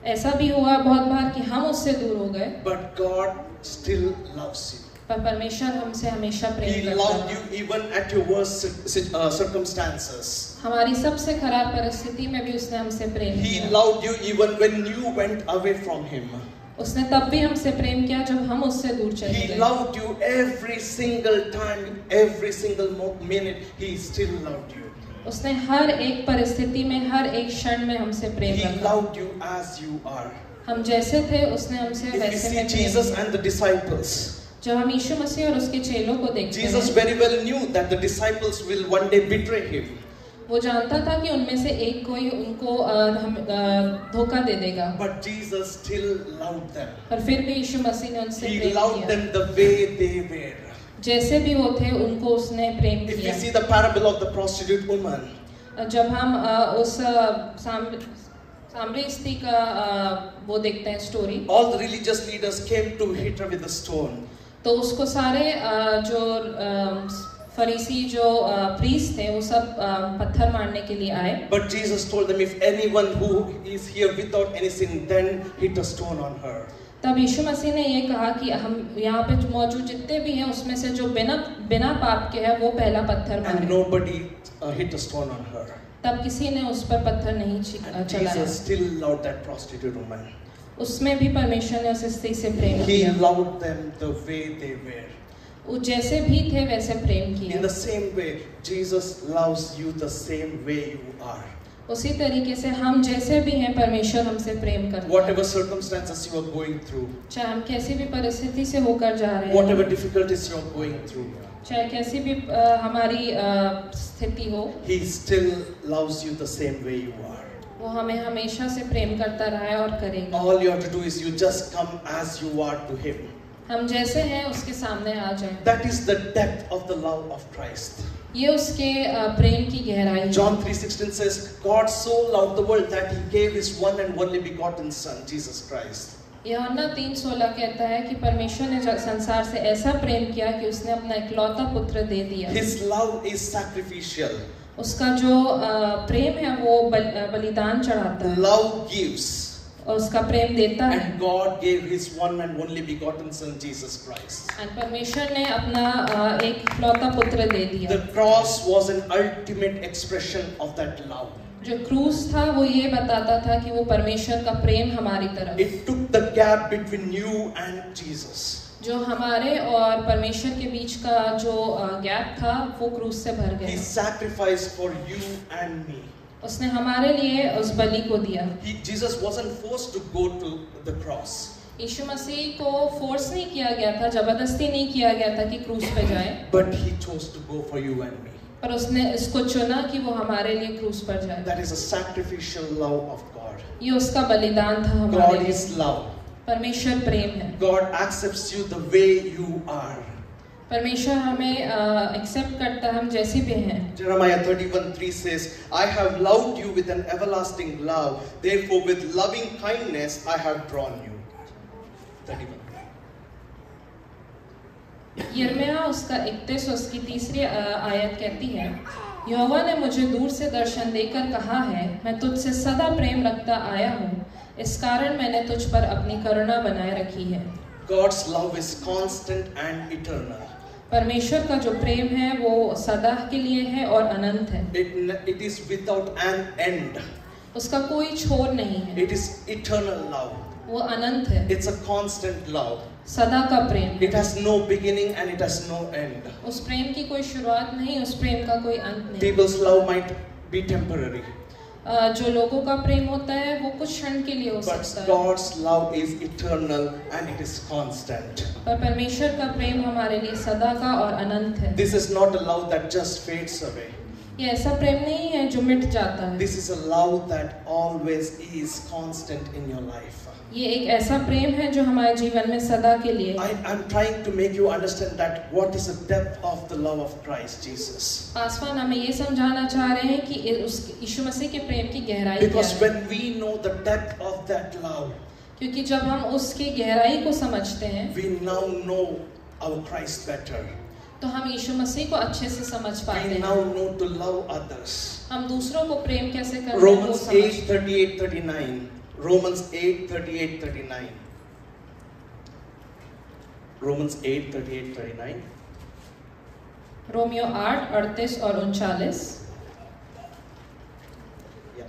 ऐसा भी हुआ बहुत बार कि हम उससे दूर हो गए, but God still loves you. पर परमेश्वर हमसे हमेशा He प्रेम करता loved है। you even at your worst circumstances. हमारी सबसे खराब परिस्थिति में भी उसने हमसे प्रेम He किया। loved you even when you went away from Him. उसने तब भी हमसे प्रेम किया जब हम उससे दूर चले He गए। loved you every single time, every single minute. He still loved you. उसने हर एक परिस्थिति में, हर एक क्षण में हमसे प्रेम He रखा। loved you as you are. हम जैसे थे उसने हमसे If you वैसे see में प्रेम Jesus किया। and the disciples, जब हम यीशु मसीह और उसके चेलों को देखते Jesus हैं, very well knew that the disciples will one day betray Him. वो जानता था कि उनमें से एक कोई उनको धोखा दे देगा, But Jesus still loved them. पर फिर भी यीशु मसीह ने उनसे He प्रेम loved किया। them the way they were. जैसे भी वो थे उनको उसने प्रेम If you किया। see the parable of the prostitute woman, जब हम उस सामरी स्त्री का वो देखते हैं story, all the religious leaders came to hit her with a stone. तो उसको सारे जो फरीसी जो प्रीस्ट थे वो सब पत्थर मारने के लिए आए। But Jesus told them, if anyone who is here without any sin, then hit a stone on her. तब यीशु मसीह ने ये कहा कि हम यहाँ पे मौजूद जितने भी हैं उसमें से जो बिना पाप के है वो पहला पत्थर And मारे। nobody hit a stone on her. तब किसी ने उस पर पत्थर नहीं And चलाया। Jesus still loved that prostitute woman. उसमें भी परमेश्वर ने उस स्त्री से प्रेम He किया। loved them the way they were. वो जैसे भी थे वैसे प्रेम In किया। the same way, Jesus loves you the same way you are. उसी तरीके से हम जैसे भी हैं परमेश्वर हमसे प्रेम करता है। Whatever circumstances you are going through, चाहे हम कैसी भी परिस्थिति से होकर जा रहे whatever हैं, difficulties you are going through, चाहे कैसी भी हमारी स्थिति हो, He still loves you the same way you are. वो हमें हमेशा से प्रेम करता रहा है और करेगा। All you have to do is you just come as you are to Him. हम जैसे हैं उसके सामने आ जाएं। That is the depth of the love of Christ. ये उसके प्रेम की गहराई है। John 3:16 says, God so loved the world that He gave His one and only begotten Son, Jesus Christ. यूहन्ना 3:16 कहता है कि परमेश्वर ने संसार से ऐसा प्रेम किया कि उसने अपना इकलौता पुत्र दे दिया। His love is sacrificial. उसका जो प्रेम है वो बलिदान चढ़ाता है Love gives. और उसका प्रेम देता है। And God gave His one and only begotten Son, Jesus Christ. और परमेश्वर ने अपना एक इकलौता पुत्र दे दिया। The cross was an ultimate expression of that love. जो क्रूस था वो ये बताता था कि वो परमेश्वर का प्रेम हमारी तरफ, It took the gap between you and Jesus. जो हमारे और परमेश्वर के बीच का जो गैप था वो क्रूस से भर He गया। sacrificed for you and me. उसने हमारे लिए उस बलि को दिया। Jesus wasn't forced to go to the cross. यीशु मसीह को फोर्स नहीं किया गया था, जबरदस्ती नहीं किया गया था कि क्रूस पे जाए, But He chose to go for you and me. पर उसने इसको चुना कि वो हमारे लिए क्रूस पर जाए। That is a sacrificial love of God. ये उसका बलिदान था हमारे God लिए। is love. परमेश्वर प्रेम है। God accepts you the way you are. परमेश्वर हमें एक्सेप्ट करता है हम जैसे भी हैं। Jeremiah 31:3 says, I have loved you with an everlasting love, therefore with loving kindness I have drawn you. 31. यिर्मयाह उसका 31 उसकी तीसरी आयत कहती है, यहोवा ने मुझे दूर से दर्शन देकर कहा है, मैं तुझसे सदा प्रेम रखता आया हूँ, इस कारण मैंने तुझ पर अपनी करुणा बनाए रखी है। God's love is constant and eternal. परमेश्वर का जो प्रेम है वो सदा के लिए है और अनंत है। It is without an end. उसका कोई छोर नहीं है। It is eternal love. वो अनंत है। It's a constant love. सदा का प्रेम। It has no beginning and it has no end. उस प्रेम की कोई शुरुआत नहीं, उस प्रेम का कोई अंत नहीं। People's love might be temporary, जो लोगों का प्रेम होता है वो कुछ क्षण के लिए हो but सकता है, God's love is eternal and it is constant. पर परमेश्वर का प्रेम हमारे लिए सदा का और अनंत है। This is not a love that just fades away. ये ऐसा प्रेम नहीं है जो मिट जाता है। This is a love that always is constant in your life. ये एक ऐसा प्रेम है जो हमारे जीवन में सदा के लिए। I'm trying to make you understand that what is the depth of the love of Christ Jesus. Paswan हमें ये समझाना चाह रहे हैं कि उस यीशु मसीह के प्रेम की गहराई क्या Because है। when we know the depth of that love, क्योंकि जब हम उसकी गहराई को समझते हैं we now know our Christ better. तो हम यीशु मसीह को अच्छे से समझ पाते We हैं। now know to love others. हम दूसरों को प्रेम कैसे करते हैं वो Romans समझते 8:38-39. Romans 8:38-39. Romans 8:38-39. रोमियो 8:38 और 39। Yeah.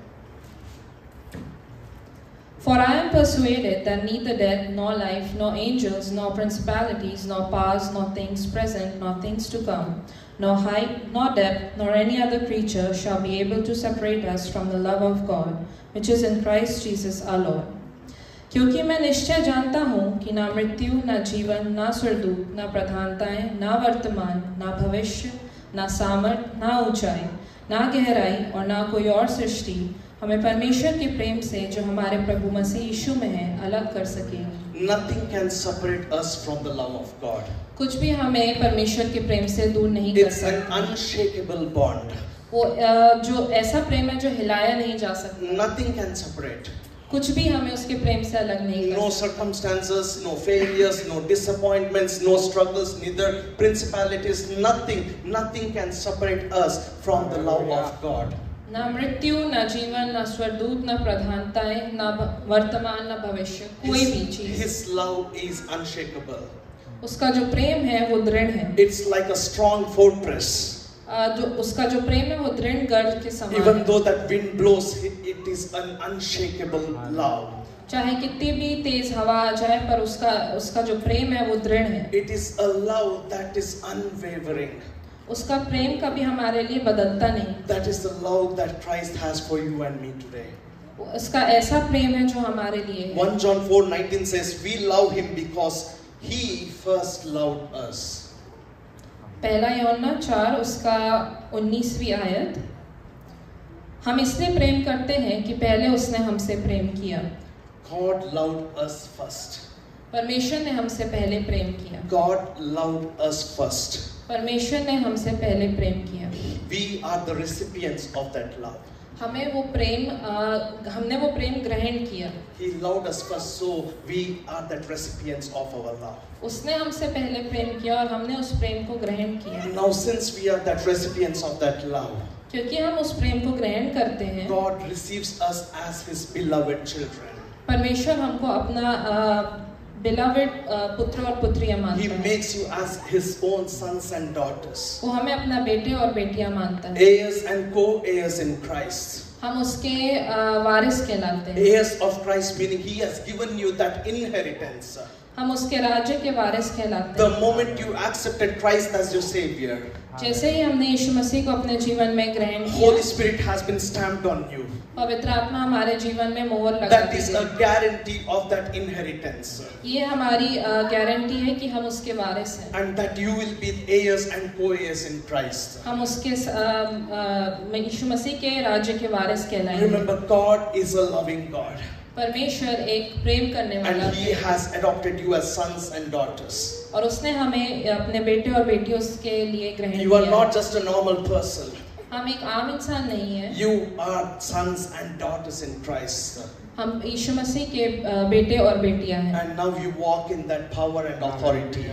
For I am persuaded that neither death, nor life, nor angels, nor principalities, nor powers, nor things present, nor things to come, nor height, nor depth, nor any other creature shall be able to separate us from the love of God, which is in Christ Jesus our Lord. क्योंकि मैं निश्चय जानता हूँ कि ना मृत्यु, ना जीवन, ना स्वर्गदूत, ना प्रधानताएं, ना वर्तमान, ना भविष्य, ना सामर्थ, ना ऊंचाई, ना गहराई और ना कोई और सृष्टि हमें परमेश्वर के प्रेम से जो हमारे प्रभु मसीह यीशु में है अलग कर सकेगी। Nothing can separate us from the love of God. कुछ भी हमें परमेश्वर के प्रेम से दूर नहीं कर It's an सकता। unshakable bond. वो जो ऐसा प्रेम है जो हिलाया नहीं जा सकता। Nothing can separate. कुछ भी हमें उसके प्रेम से अलग नहीं कर No सकता। circumstances, no failures, no disappointments, no struggles, neither principalities, nothing can separate us from the love of God. ना मृत्यु, ना जीवन, ना स्वर्गदूत, ना प्रधानताएं, ना वर्तमान, ना भविष्य, कोई भी चीज। His love is unshakable. उसका जो प्रेम है वो दृढ़ है। It's like a strong fortress. जो उसका जो प्रेम है वो दृढ़ गर्ज के समान Even है। though that wind blows, it is an unshakable love. चाहे कितनी भी तेज हवा आ जाए पर उसका जो प्रेम है वो दृढ़ है। It is a love that is unwavering. उसका प्रेम कभी हमारे लिए बदलता नहीं। That is the love that Christ has for you and me today. उसका ऐसा प्रेम है जो हमारे लिए है। 1 John 4:19 says, we love him because he first loved us. पहला यूहन्ना 4 उसका 19वीं आयत, हम इसलिए प्रेम करते हैं कि पहले उसने हमसे प्रेम किया। God loved us first. परमेश्वर ने हमसे पहले प्रेम किया। God loved us first. परमेश्वर ने हमसे पहले प्रेम किया। We are the recipients of that love. हमने वो प्रेम ग्रहण किया। He loved us first, so we are the recipients of our love. उसने हमसे पहले प्रेम किया और हमने उस प्रेम को ग्रहण किया। And now since we are the recipients of that love, क्योंकि हम उस प्रेम को ग्रहण करते हैं, God receives us as his beloved children. परमेश्वर हमको अपना beloved पुत्र और पुत्रियां He मानता है। makes you as his own sons and daughters. वो हमें अपना बेटे और बेटियां मानता है। Heirs and co-heirs in Christ. हम उसके वारिस कहलाते हैं। Heirs of Christ meaning he has given you that inheritance. हम उसके राज्य के वारिस कहलाते The हैं। moment you accepted Christ as your savior, जैसे ही हमने यीशु मसीह को अपने जीवन में ग्रहण Holy किया, Spirit has been stamped on you. पवित्र आत्मा हमारे जीवन में मोहर लगा That दी is है। a guarantee of that inheritance. ये हमारी गारंटी है कि हम उसके वारिस हैं। And that you will be heirs and co-heirs in Christ. हम उसके यीशु मसीह के राज्य के वारिस कहलाएंगे। Remember, God is a loving God. परमेश्वर एक प्रेम करने वाला And he है has adopted you as sons and daughters. और उसने हमें अपने बेटे और बेटियों के लिए ग्रहण You are किया। not just a normal person. हम एक आम इंसान नहीं है। You are sons and daughters in Christ. हम यीशु मसीह के बेटे और बेटियां हैं। And now you walk in that power and authority.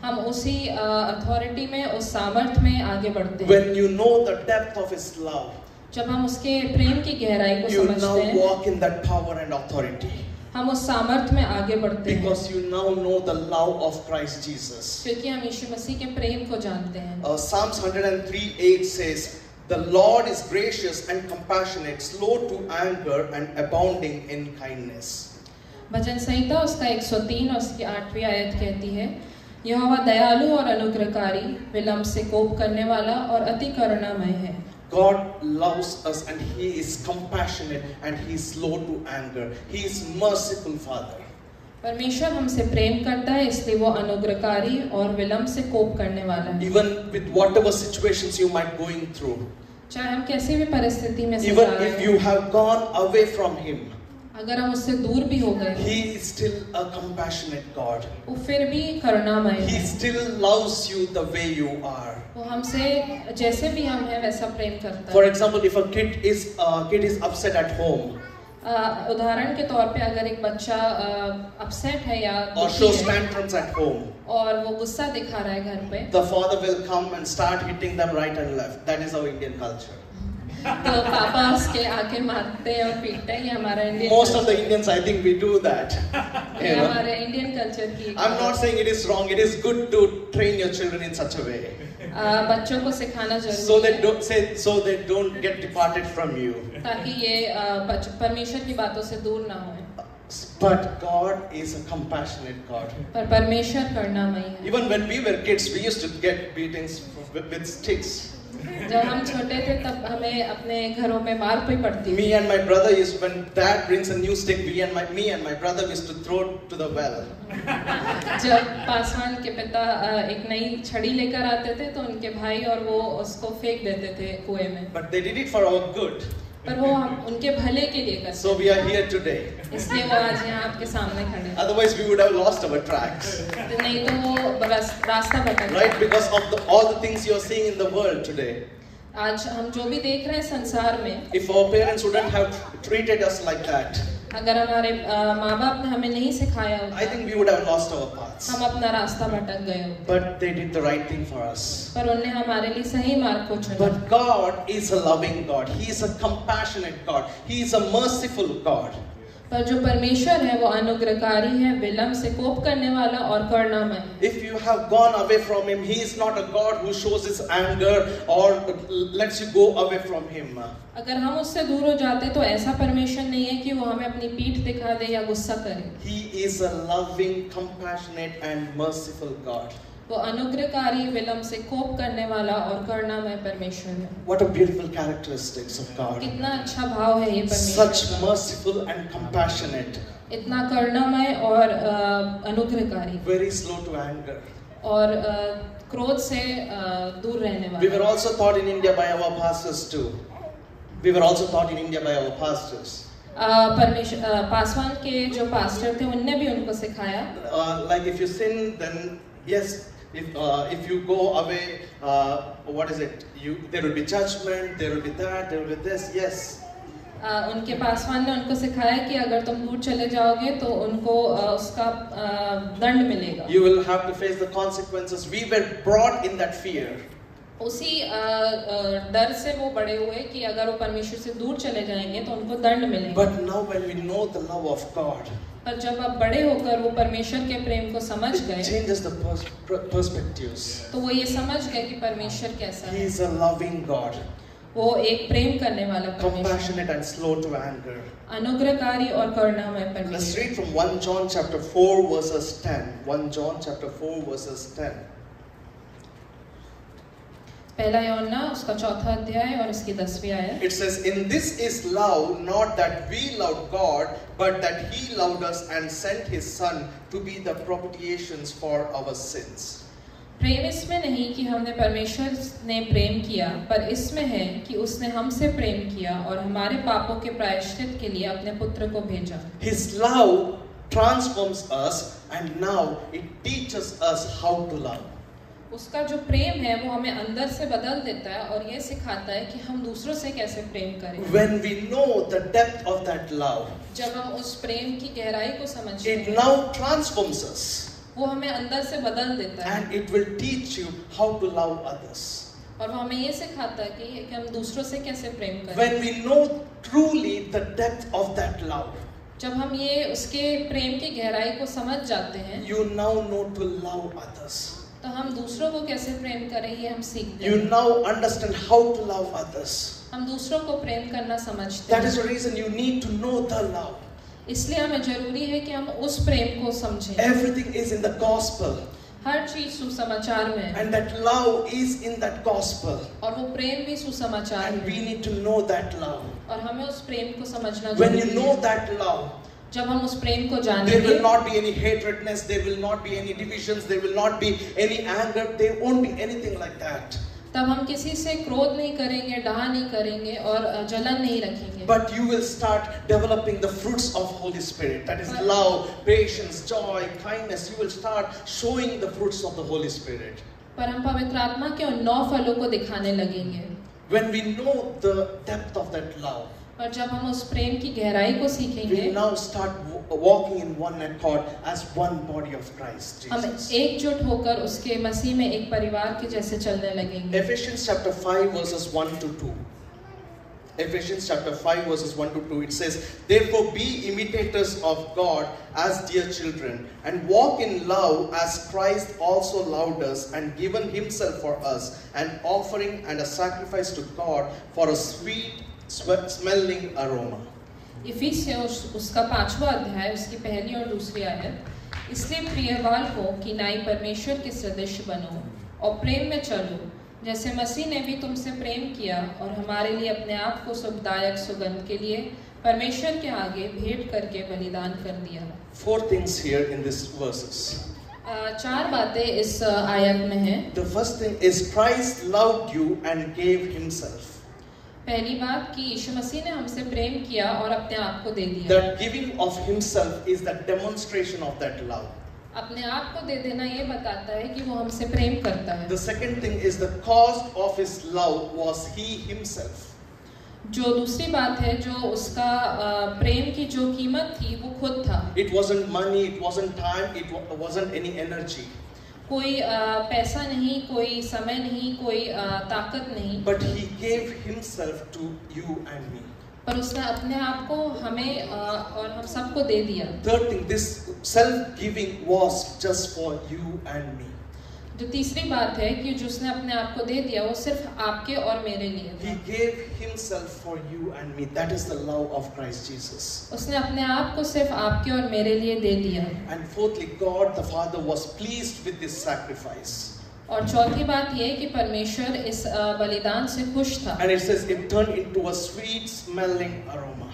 हम उसी अथॉरिटी में, उस सामर्थ में आगे बढ़ते हैं। When you know the depth of his love, जब हम उसके प्रेम की गहराई को you समझते now हैं, walk in that power and authority. हम उस सामर्थ में आगे बढ़ते हैं। Because you now know the love of Christ Jesus. क्योंकि हम यीशु मसीह के प्रेम को जानते हैं। Psalms 103:8 says, the Lord is gracious and compassionate, slow to anger and abounding in kindness. भजन संहिता उसका 103 और उसकी 8वीं आयत कहती है, यहोवा दयालु और अनुग्रहकारी, विलंब से कोप करने वाला और अति करुणामय है। God loves us and he is compassionate and he is slow to anger. He is merciful Father. परमेश्वर हमसे प्रेम करता है, इसलिए वो अनुग्रहकारी और विलंब से कोप करने वाला है। Even with whatever situations you might going through, चाहे हम कैसी भी परिस्थिति में से जा even रहे if हैं, you have gone away from him, अगर हम उससे दूर भी हो गए, he is still a compassionate God. वो फिर भी करुणामय He है। still loves you the way you are. वो हमसे जैसे भी हम हैं वैसा प्रेम करता For है। example, if a kid is upset at home उदाहरण के तौर पे अगर एक बच्चा अपसेट है या or दुखी shows है tantrums at home, और वो गुस्सा दिखा रहा है घर पे, the father will come and start hitting them right and left. That is our Indian culture. तो पापा उसके आके मारते हैं और पीटते हैं। ये हमारा Indian Most of the Indians, I think, we do that. ये You know? हमारे इंडियन कल्चर की I'm not saying it is wrong. It is good to train your children in such a way, बच्चों को सिखाना so जरूरी they don't get departed from you. है ताकि ये परमेश्वर की बातों से दूर ना होए। But God is a compassionate God. पर परमेश्वर करुणामयी है। Even when we were kids, we used to get beatings with sticks. जब हम छोटे थे तब हमें अपने घरों में मार भी पड़ती Me थी। and my brother used, when dad brings a new stick, me and my brother used to throw it to the well. जब पासवान के पिता एक नई छड़ी लेकर आते थे तो उनके भाई और वो उसको फेंक देते थे कुएं में, But they did it for our good. पर वो हम उनके भले के लिए करते So we are here today. थे। इसलिए वो आज यहाँ आपके सामने खड़े हैं। Otherwise, we would have lost our tracks. तो नहीं तो वो रास्ता भटक Right? Because of all the things you are seeing in the world today. आज हम जो भी देख रहे हैं संसार में, If our parents wouldn't have treated us like that, अगर हमारे माँ बाप ने हमें नहीं सिखाया I होता, think we would have lost our paths. हम अपना रास्ता भटक गए होते। But they did the right thing for us. पर उन्होंने हमारे लिए सही मार्ग को चुना। But God is a loving God. He is a compassionate God. He is a merciful God. पर जो परमेश्वर है वो अनुग्रहकारी है, विलंब से कोप करने वाला और करुणामय है। If you have gone away from him, he is not a God who shows his anger or lets you go away from him. अगर हम उससे दूर हो जाते तो ऐसा परमेश्वर नहीं है कि वो हमें अपनी पीठ दिखा दे या गुस्सा करे। He is a loving, compassionate and merciful God. वो अनुग्रहकारी, विलंब से कोप करने वाला और करुणामय परमेश्वर है। What a beautiful characteristics of God. कितना अच्छा भाव है ये परमेश्वर Such का। merciful and compassionate. इतना करुणामय और अनुग्रहकारी, Very slow to anger. और क्रोध से दूर रहने We were वाला। also taught in India by our pastors too. We were also taught in India by our pastors. Paswan के जो पास्टर थे उनने भी उनको सिखाया। Like if you sin, then yes. If you go away, what is it? There will be judgment. There will be that. There will be this. Yes. उनके पासवान ने उनको सिखाया कि अगर तुम दूर चले जाओगे तो उनको उसका दंड मिलेगा। You will have to face the consequences. We were brought in that fear. उसी डर से वो बड़े हुए कि अगर वो परमेश्वर से दूर चले जाएंगे तो उनको दंड मिलेगा। But now when we know the love of God, पर जब आप बड़े होकर वो परमेश्वर के प्रेम को समझ it गए changes the perspectives. तो वो ये समझ गए कि परमेश्वर कैसा He है। is a loving God, वो एक प्रेम करने वाला परमेश्वर, compassionate and slow to anger. अनुग्रहकारी और करुणामय Let's परमेश्वर। read from 1 John chapter 4 verses 10. 1 John chapter 4 verses 10. पहला यूहन्ना उसका 4वां अध्याय और उसकी 10वीं आयत। It says, "In this is love, not that we loved God, but that He loved us and sent His Son to be the propitiations for our sins." प्रेम इसमें नहीं कि हमने परमेश्वर ने प्रेम किया, पर इसमें है कि उसने हमसे प्रेम किया और हमारे पापों के प्रायश्चित के लिए अपने पुत्र को भेजा। His love transforms us and now it teaches us how to love. उसका जो प्रेम है वो हमें अंदर से बदल देता है और ये सिखाता है कि हम दूसरों से कैसे प्रेम करें। When we know the depth of that love, जब हम उस प्रेम की गहराई को समझते it हैं, now transforms us वो हमें अंदर से बदल देता है and it will teach you how to love others. और वो हमें ये सिखाता है कि हम दूसरों से कैसे प्रेम करें। When we know truly the depth of that love, जब हम ये उसके प्रेम की गहराई को समझ जाते हैं you now know to love others. तो हम दूसरों को कैसे प्रेम करें ये हम सीखते You हैं। now understand how to love others. हम दूसरों को प्रेम करना समझते That is हैं। the reason you need to know the love. इसलिए हमें जरूरी है कि हम उस प्रेम को समझें। Everything is in the gospel, हर चीज सुसमाचार में है and that love is in that gospel, और वो प्रेम भी सुसमाचार and में we है need to know that love. और हमें उस प्रेम को समझना When you जरूरी know है। that love, जब हम उस प्रेम को there जानेंगे will not be any hatredness, there will not be any divisions, there will not be any anger, there won't be anything like that. तब हम किसी से क्रोध नहीं करेंगे, डाह नहीं करेंगे और जलन नहीं रखेंगे। But you will start developing the fruits of Holy Spirit. That is love, patience, joy, kindness. You will start showing the fruits of the Holy Spirit. पर हम पवित्र आत्मा के उन 9 फलों को दिखाने लगेंगे। When we know the depth of that love, पर जब हम उस प्रेम की गहराई को we सीखेंगे, now start walking in one accord as one body of Christ हम Jesus. एकजुट होकर उसके मसीह में एक परिवार के जैसे चलने लगेंगे। Ephesians chapter 5 verses 1 to 2. Ephesians chapter 5 verses 1 to 2, it says, "Therefore be imitators of God as dear children, and walk in love as Christ also loved us and given himself for us, an offering and a sacrifice to God for a sweet smelling aroma." इफिसियों उसका 5वां अध्याय उसकी पहली और दूसरी आयत। इसलिए प्रिय बालकों की नाई परमेश्वर के सदृश बनो और प्रेम में चलो, जैसे मसीह ने भी तुमसे प्रेम किया और हमारे लिए अपने आप को सुखदायक सुगंध के लिए परमेश्वर के आगे भेंट करके बलिदान कर दिया। 4 things here in these verses. 4 बातें इस आयत में हैं। The first thing is Christ loved you and gave himself. पहली बात कि यीशु मसीह ने हमसे प्रेम किया और अपने आप को दे दिया। The giving of himself is the demonstration of that love. अपने आप को दे देना ये बताता है कि वो हमसे प्रेम करता है। The second thing is the cost of his love was he himself. जो दूसरी बात है, जो उसका प्रेम की जो कीमत थी वो खुद था। It wasn't money, it wasn't time, it wasn't any energy. कोई पैसा नहीं, कोई समय नहीं, कोई ताकत नहीं, But he gave himself to you and me. पर उसने अपने आप को हमें और हम सबको दे दिया। Third thing, this self-giving was just for you and me. जो तीसरी बात है कि जो उसने अपने आप को दे दिया वो सिर्फ आपके और मेरे लिए He था। gave himself for you and me. That is the love of Christ Jesus. उसने अपने आप को सिर्फ आपके और मेरे लिए दे दिया। And fourthly, God the Father was pleased with this sacrifice. और चौथी बात ये कि परमेश्वर इस बलिदान से खुश था। And it says it turned into a sweet smelling aroma.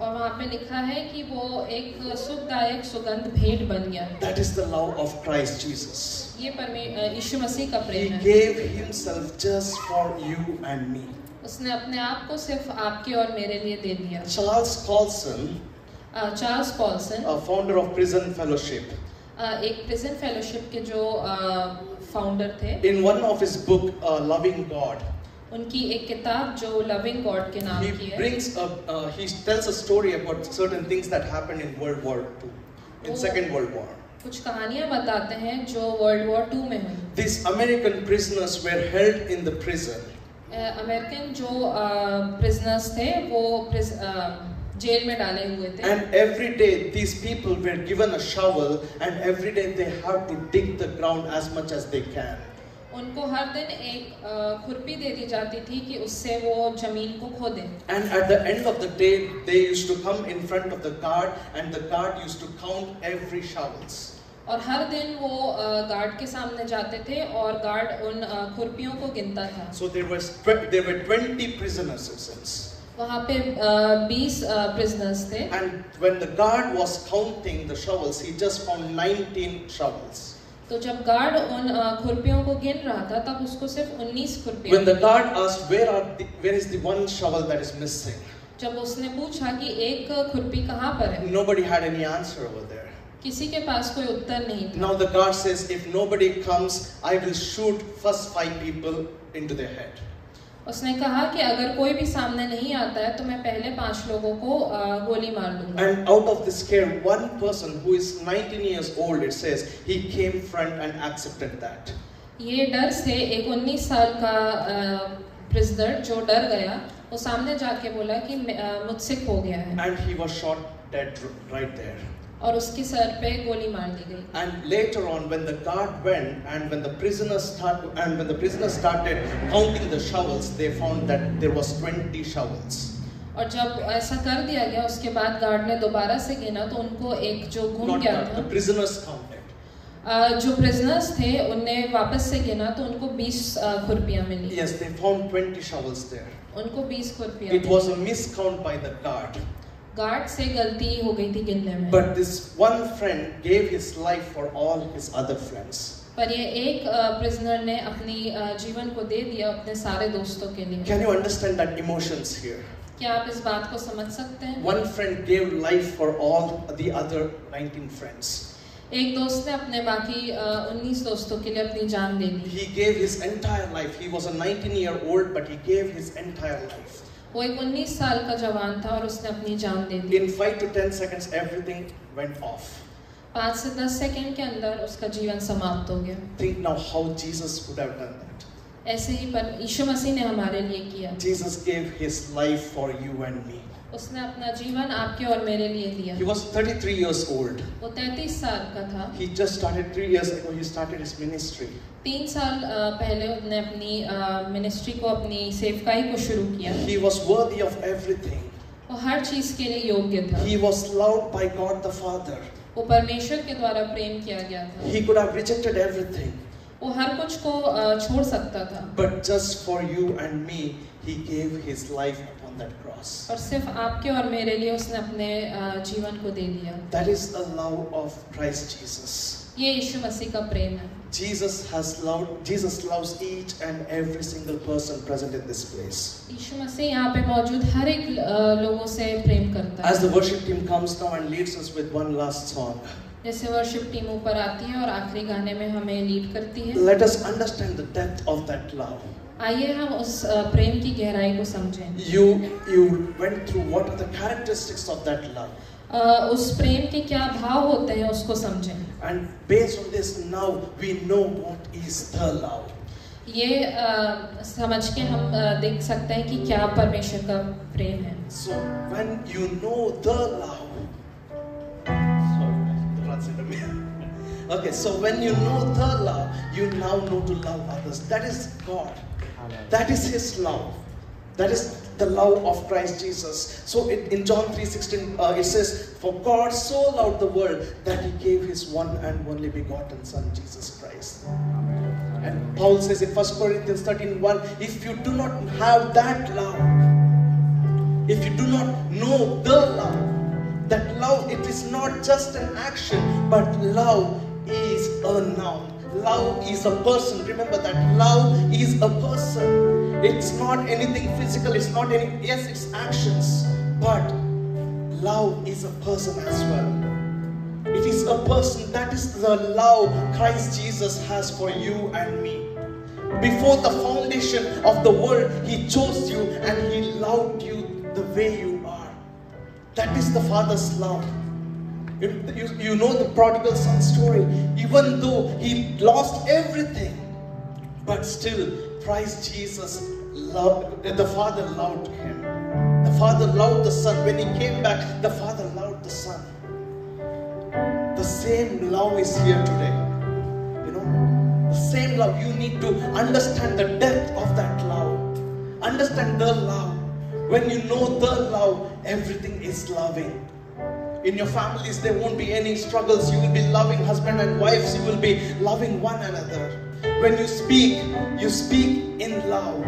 और वहाँ पे लिखा है कि वो एक सुखदायक सुगंध भेंट बन गया। That is the love of Christ Jesus. ये यीशु मसीह का He प्रेम है। gave himself just for you and me. उसने अपने आप को सिर्फ आपके और मेरे लिए दे दिया। Charles Colson, Charles Paulson, a founder of Prison Fellowship, एक प्रिजन फेलोशिप के जो फाउंडर थे, in one of his book, Loving God, उनकी एक किताब जो लविंग गॉड के नाम की है, he tells a story about certain things that happened in World War II, in Second World War. कुछ कहानियां बताते हैं जो वर्ल्ड वॉर 2 में हुई। These American prisoners were held in the prison. American जो प्रिजनर्स थे वो जेल में डाले हुए थे। And every day these people were given a shovel, and every day they have to dig the ground as much as they can. उनको हर दिन एक खुरपी दे दी जाती थी कि उससे वो जमीन को खोदें। And at the end of the day, they used to come in front of the guard, and the guard used to count every shovels. और हर दिन वो गार्ड के सामने जाते थे और गार्ड उन खुरपियों को गिनता था। So there were 20 prisoners since. वहाँ पे 20 प्रिजनर्स थे। And when the guard was counting the shovels, he just found 19 shovels. तो जब गार्ड उन खुरपियों को गिन रहा था तब उसको सिर्फ 19 खुरपियां। When the guard asked where is the one shovel that is missing, जब उसने पूछा कि एक खुरपी कहाँ पर है, nobody had any answer over there. किसी के पास कोई उत्तर नहीं था। Now the guard says, if nobody comes, I will shoot first 5 people into their head. उसने कहा कि अगर कोई भी सामने नहीं आता है तो मैं पहले 5 लोगों को गोली मार दूंगा। And out of this scare, one person who is 19 years old, it says, he came front and accepted that. ये डर से एक 19 साल का प्रिजनर जो डर गया वो सामने जाके बोला कि मुझसे खो गया है। And he was shot dead right there. और उसके सर पे गोली मार दी गई। And later on, when the guard went and when the prisoners started counting the shovels, they found that there was 20 shovels. और जब ऐसा कर दिया गया उसके बाद गार्ड ने दोबारा से गिना तो उनको एक जो घूम गया था, the prisoners counted. जो प्रिजनर्स थे उनने वापस से गिना तो उनको 20 खुरपियां मिली। Yes, they found 20 shovels there. उनको 20 खुरपियां। It was a miscount by the guard. Guard से गलती हो गई थी गिनने में। But this one friend gave his life for all his other friends. पर ये एक प्रिजनर ने अपनी जीवन को दे दिया अपने सारे दोस्तों के लिए। Can you understand that emotions here? क्या आप इस बात को समझ सकते हैं? One friend gave life for all the other 19 friends. एक दोस्त ने अपने बाकी 19 दोस्तों के लिए अपनी जान दे दी। He gave his entire life. He was a 19-year-old, but he gave his entire life. वो एक 19 साल का जवान था और उसने अपनी जान दे दी। In 5 to 10 seconds, everything went off. 5 से 10 सेकंड के अंदर उसका जीवन समाप्त हो गया। Think now how Jesus would have done that. ऐसे ही पर यीशु मसीह ने हमारे लिए किया। Jesus gave his life for you and me. उसने अपना जीवन आपके और मेरे लिए दिया। He was 33 years old. वो 33 साल का था। He just started 3 years ago. He started his ministry. 3 साल पहले उसने अपनी मिनिस्ट्री को अपनी सेवकाई को शुरू किया। He was worthy of everything. वो हर चीज के लिए योग्य था। He was loved by God the Father. वो परमेश्वर के द्वारा प्रेम किया गया था। He could have rejected everything. वो हर कुछ को छोड़ सकता था। But just for you and me, he gave his life upon that cross. और सिर्फ आपके और मेरे लिए उसने अपने जीवन को दे दिया। That is the love of Christ Jesus. ये यीशु मसीह का प्रेम है। Jesus loves each and every single person present in this place. यीशु मसीह यहाँ पे मौजूद हर एक लोगों से प्रेम करता है। As the worship team comes now and leads us with one last song, जैसे वर्शिप टीम ऊपर आती है और आखिरी गाने में हमें लीड करती है, let us understand the depth of that love. आइए हम उस प्रेम की गहराई को समझें। You went through what are the characteristics of that love. उस प्रेम के क्या भाव होते हैं उसको समझें। And based on this, now we know what is the love. ये समझ के हम देख सकते हैं कि क्या परमेश्वर का प्रेम है। So when you know the love, okay, so when you know the love, you now know to love others. That is God. That is His love. That is the love of Christ Jesus. So in John 3:16 it says, "For God so loved the world that He gave His one and only begotten Son, Jesus Christ." And Paul says in 1 Corinthians 13:1, if you do not have that love, if you do not know the love, that love, it is not just an action, but love is a noun. Love is a person. Remember that love is a person. It's not anything physical. It's not any, yes, it's actions, but love is a person as well. It is a person. That is the love Christ Jesus has for you and me. Before the foundation of the world, He chose you and He loved you the way you are. That is the Father's love. You know the prodigal son story. Even though he lost everything, but still Christ Jesus loved, the Father loved him. The Father loved the Son. When He came back, the Father loved the Son. The same love is here today. You know, the same love. You need to understand the depth of that love. Understand the love. When you know the love, everything is loving. In your families, there won't be any struggles. You will be loving husband and wives. You will be loving one another. When you speak in love.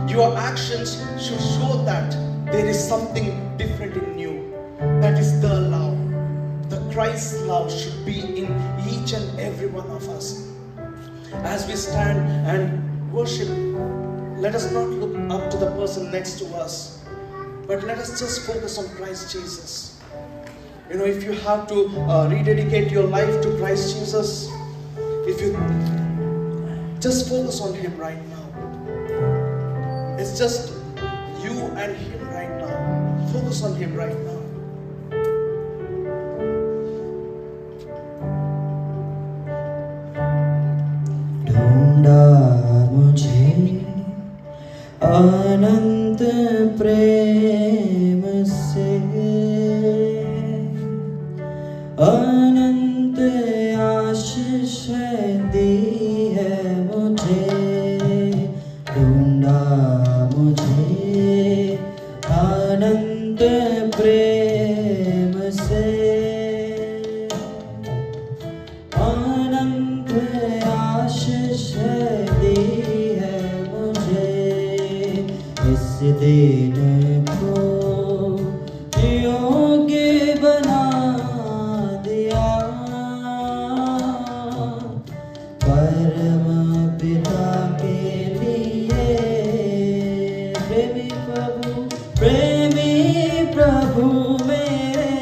Your actions should show that there is something different in you. That is the love. The Christ love should be in each and every one of us. As we stand and worship, let us not look up to the person next to us, but let us just focus on Christ Jesus. You know, if you have to rededicate your life to Christ Jesus, if you just focus on Him right now. It's just you and Him right now. Focus on Him right now. ढूंढा मुझे अनंत प्रेम से, अनंत आशीष दी है मुझे। ढूंढा मुझे अनंत प्रेम से, अनंत आशीष दी है मुझे। इस दिन को योग्य बना दिया, परम पिता के लिए। प्रेमी प्रभु मेरे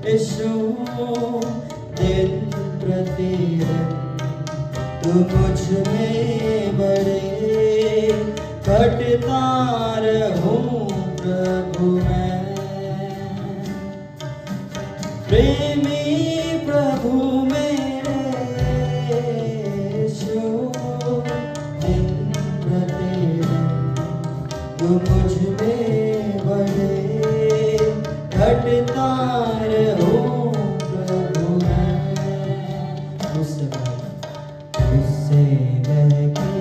यीशु, दिन प्रतिदिन तू मुझ में बड़े घटता रहूं प्रभु मैं। प्रेमी प्रभु मेरे यीशु, दिन प्रतिदिन तू मुझ में बड़े घटता रहूं प्रभु मैं। उससे बहके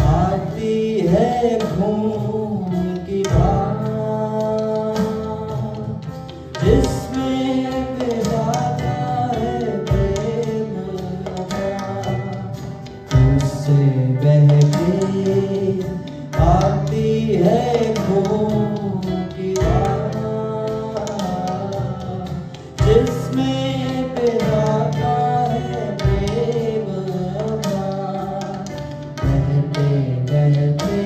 आती है खून की धार, जिसमें बहता है प्रेम का। उससे बहके आती है खून की धार, जिसमें बहता है प्रेम का। बहते बहते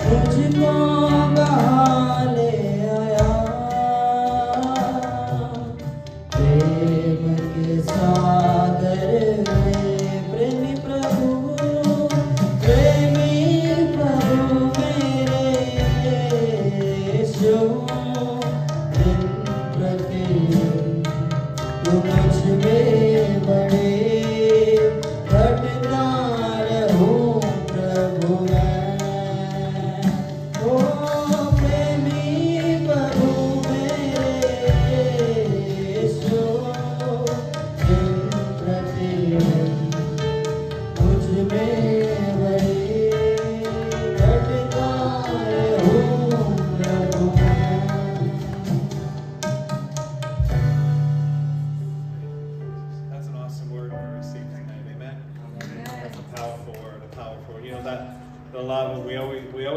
मुझको बहा ले आया, प्रेम के सागर में। प्रेमी प्रभु मेरे यीशु, दिन प्रतिदिन तू मुझ में बड़े घटता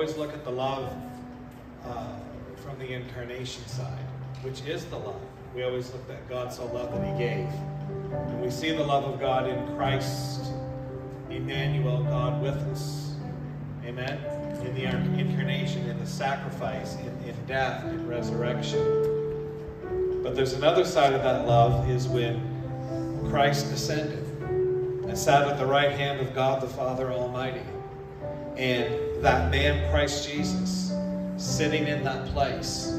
always look at the love from the incarnation side, which is the love. We always look at God so loved that he gave. And we see the love of God in Christ, Emmanuel, God with us. Amen? In the incarnation, in the sacrifice, in death, in resurrection. But there's another side of that love, is when Christ descended and sat at the right hand of God the Father Almighty. And that man, Christ Jesus, sitting in that place,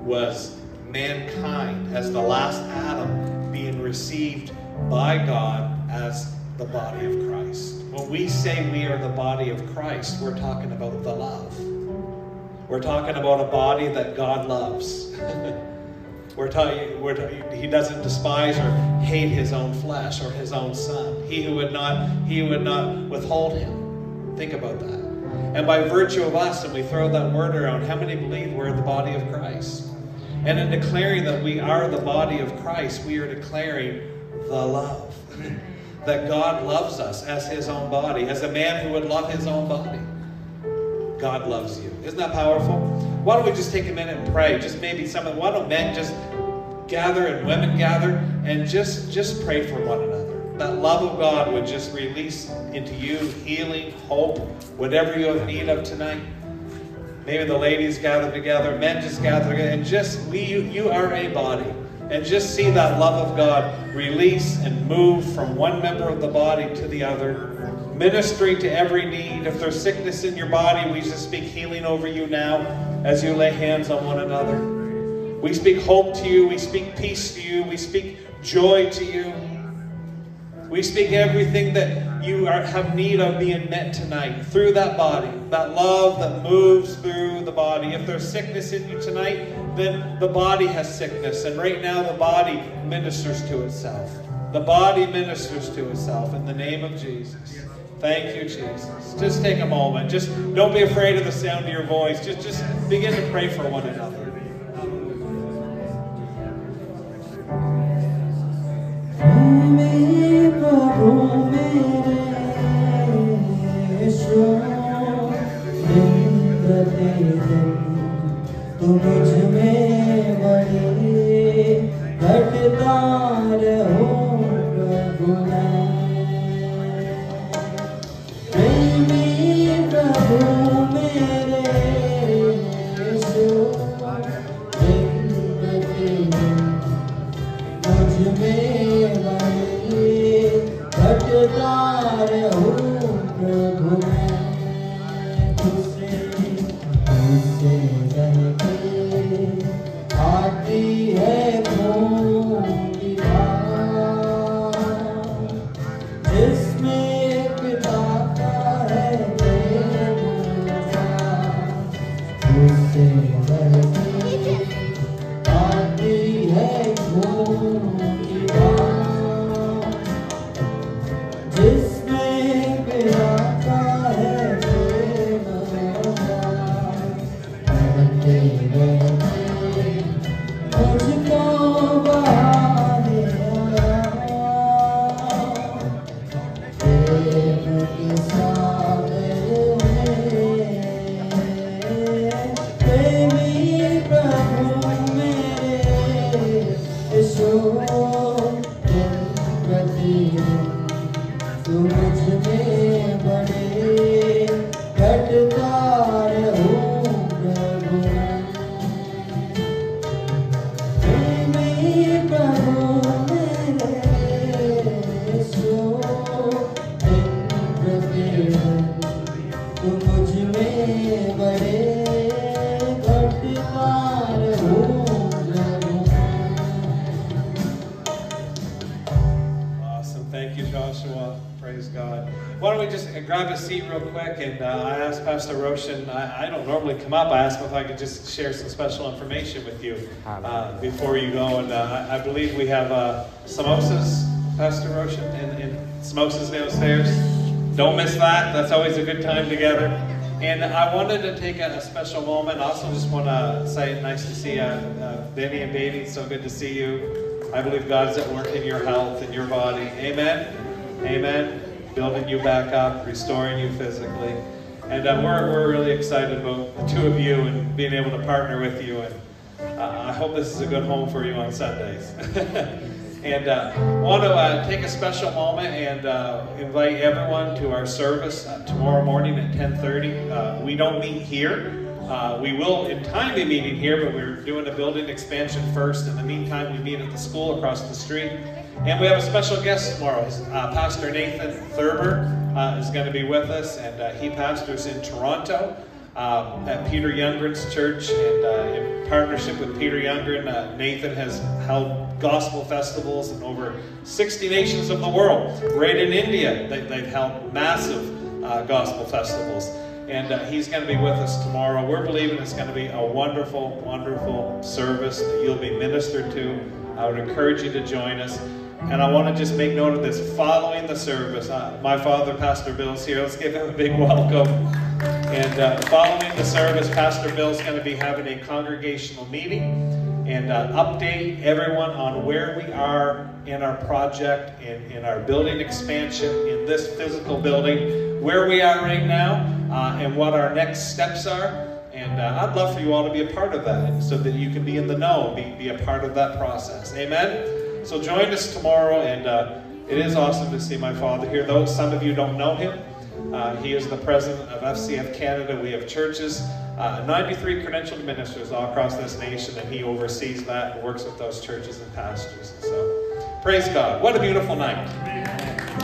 was mankind as the last Adam being received by God as the body of Christ. When we say we are the body of Christ, we're talking about the love. We're talking about a body that God loves. He doesn't despise or hate his own flesh or his own son. He would not withhold him. Think about that. And by virtue of us, and we throw that word around, how many believe we're the body of Christ? And in declaring that we are the body of Christ, we are declaring the love. That God loves us as his own body, as a man who would love his own body. God loves you. Isn't that powerful? Why don't we just take a minute and pray? Just maybe why don't men just gather and women gather and just pray for one another. That love of God would just release into you healing, hope, whatever you have need of tonight. Maybe the ladies gather together, men just gather together, and you are a body. And just see that love of God release and move from one member of the body to the other, ministering to every need. If there's sickness in your body, we just speak healing over you now as you lay hands on one another. We speak hope to you. We speak peace to you. We speak joy to you. We speak everything that you have need of being met tonight through that body, that love that moves through the body. If there's sickness in you tonight, then the body has sickness. And right now the body ministers to itself. The body ministers to itself in the name of Jesus. Thank you, Jesus. Just take a moment. Just don't be afraid of the sound of your voice. Just begin to pray for one another. तू मुझ में बड़ी घटदार हो प्रभु प्रेमी प्रभु मेरे यीशु मुझ में बड़ी घटदार हो प्रभु आती है खूनी जिसमें पिता का है उससे आती है खूनी जिसमें पिता का है Grab a seat real quick, and I asked Pastor Roshan, I don't normally come up, I asked him if I could just share some special information with you before you go, and I believe we have samosas, Pastor Roshan, and samosas downstairs. Don't miss that, that's always a good time together. And I wanted to take a special moment. I also just want to say nice to see Benny and Baby, so good to see you. I believe God's at work in your health and your body. Amen? Amen. Building you back up, restoring you physically. And we're really excited about the two of you and being able to partner with you. And I hope this is a good home for you on Sundays. And want to take a special moment and invite everyone to our service tomorrow morning at 10:30. We don't meet here. We will in time be meeting here, but we're doing a building expansion first. In the meantime, we meet at the school across the street. And we have a special guest tomorrow. Pastor Nathan Thurber is going to be with us, and he pastors in Toronto at Peter Youngren's church. And in partnership with Peter Youngren, Nathan has held gospel festivals in over 60 nations of the world. Right in India, they've held massive gospel festivals. And he's going to be with us tomorrow. We're believing it's going to be a wonderful, wonderful service that you'll be ministered to. I would encourage you to join us. And I want to just make note of this. Following the service, my father, Pastor Bill's here. Let's give him a big welcome. And following the service, Pastor Bill's going to be having a congregational meeting and update everyone on where we are in our project, in our building expansion, in this physical building, where we are right now, and what our next steps are. And I'd love for you all to be a part of that so that you can be in the know, be a part of that process. Amen? So join us tomorrow, and it is awesome to see my father here. Though some of you don't know him, he is the president of FCF Canada. We have churches, 93 credentialed ministers all across this nation, and he oversees that and works with those churches and pastors. So praise God. What a beautiful night.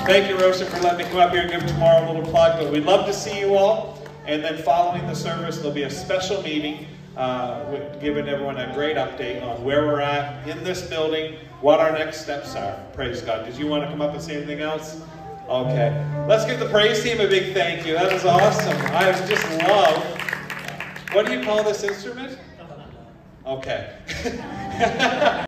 Thank you, Rosa, for letting me come up here and give tomorrow a little plug. But we'd love to see you all. And then following the service, there'll be a special meeting giving everyone a great update on where we're at in this building, what our next steps are. Praise God. Did you want to come up and say anything else? Okay. Let's give the praise team a big thank you. That is awesome. I just love, what do you call this instrument? Okay.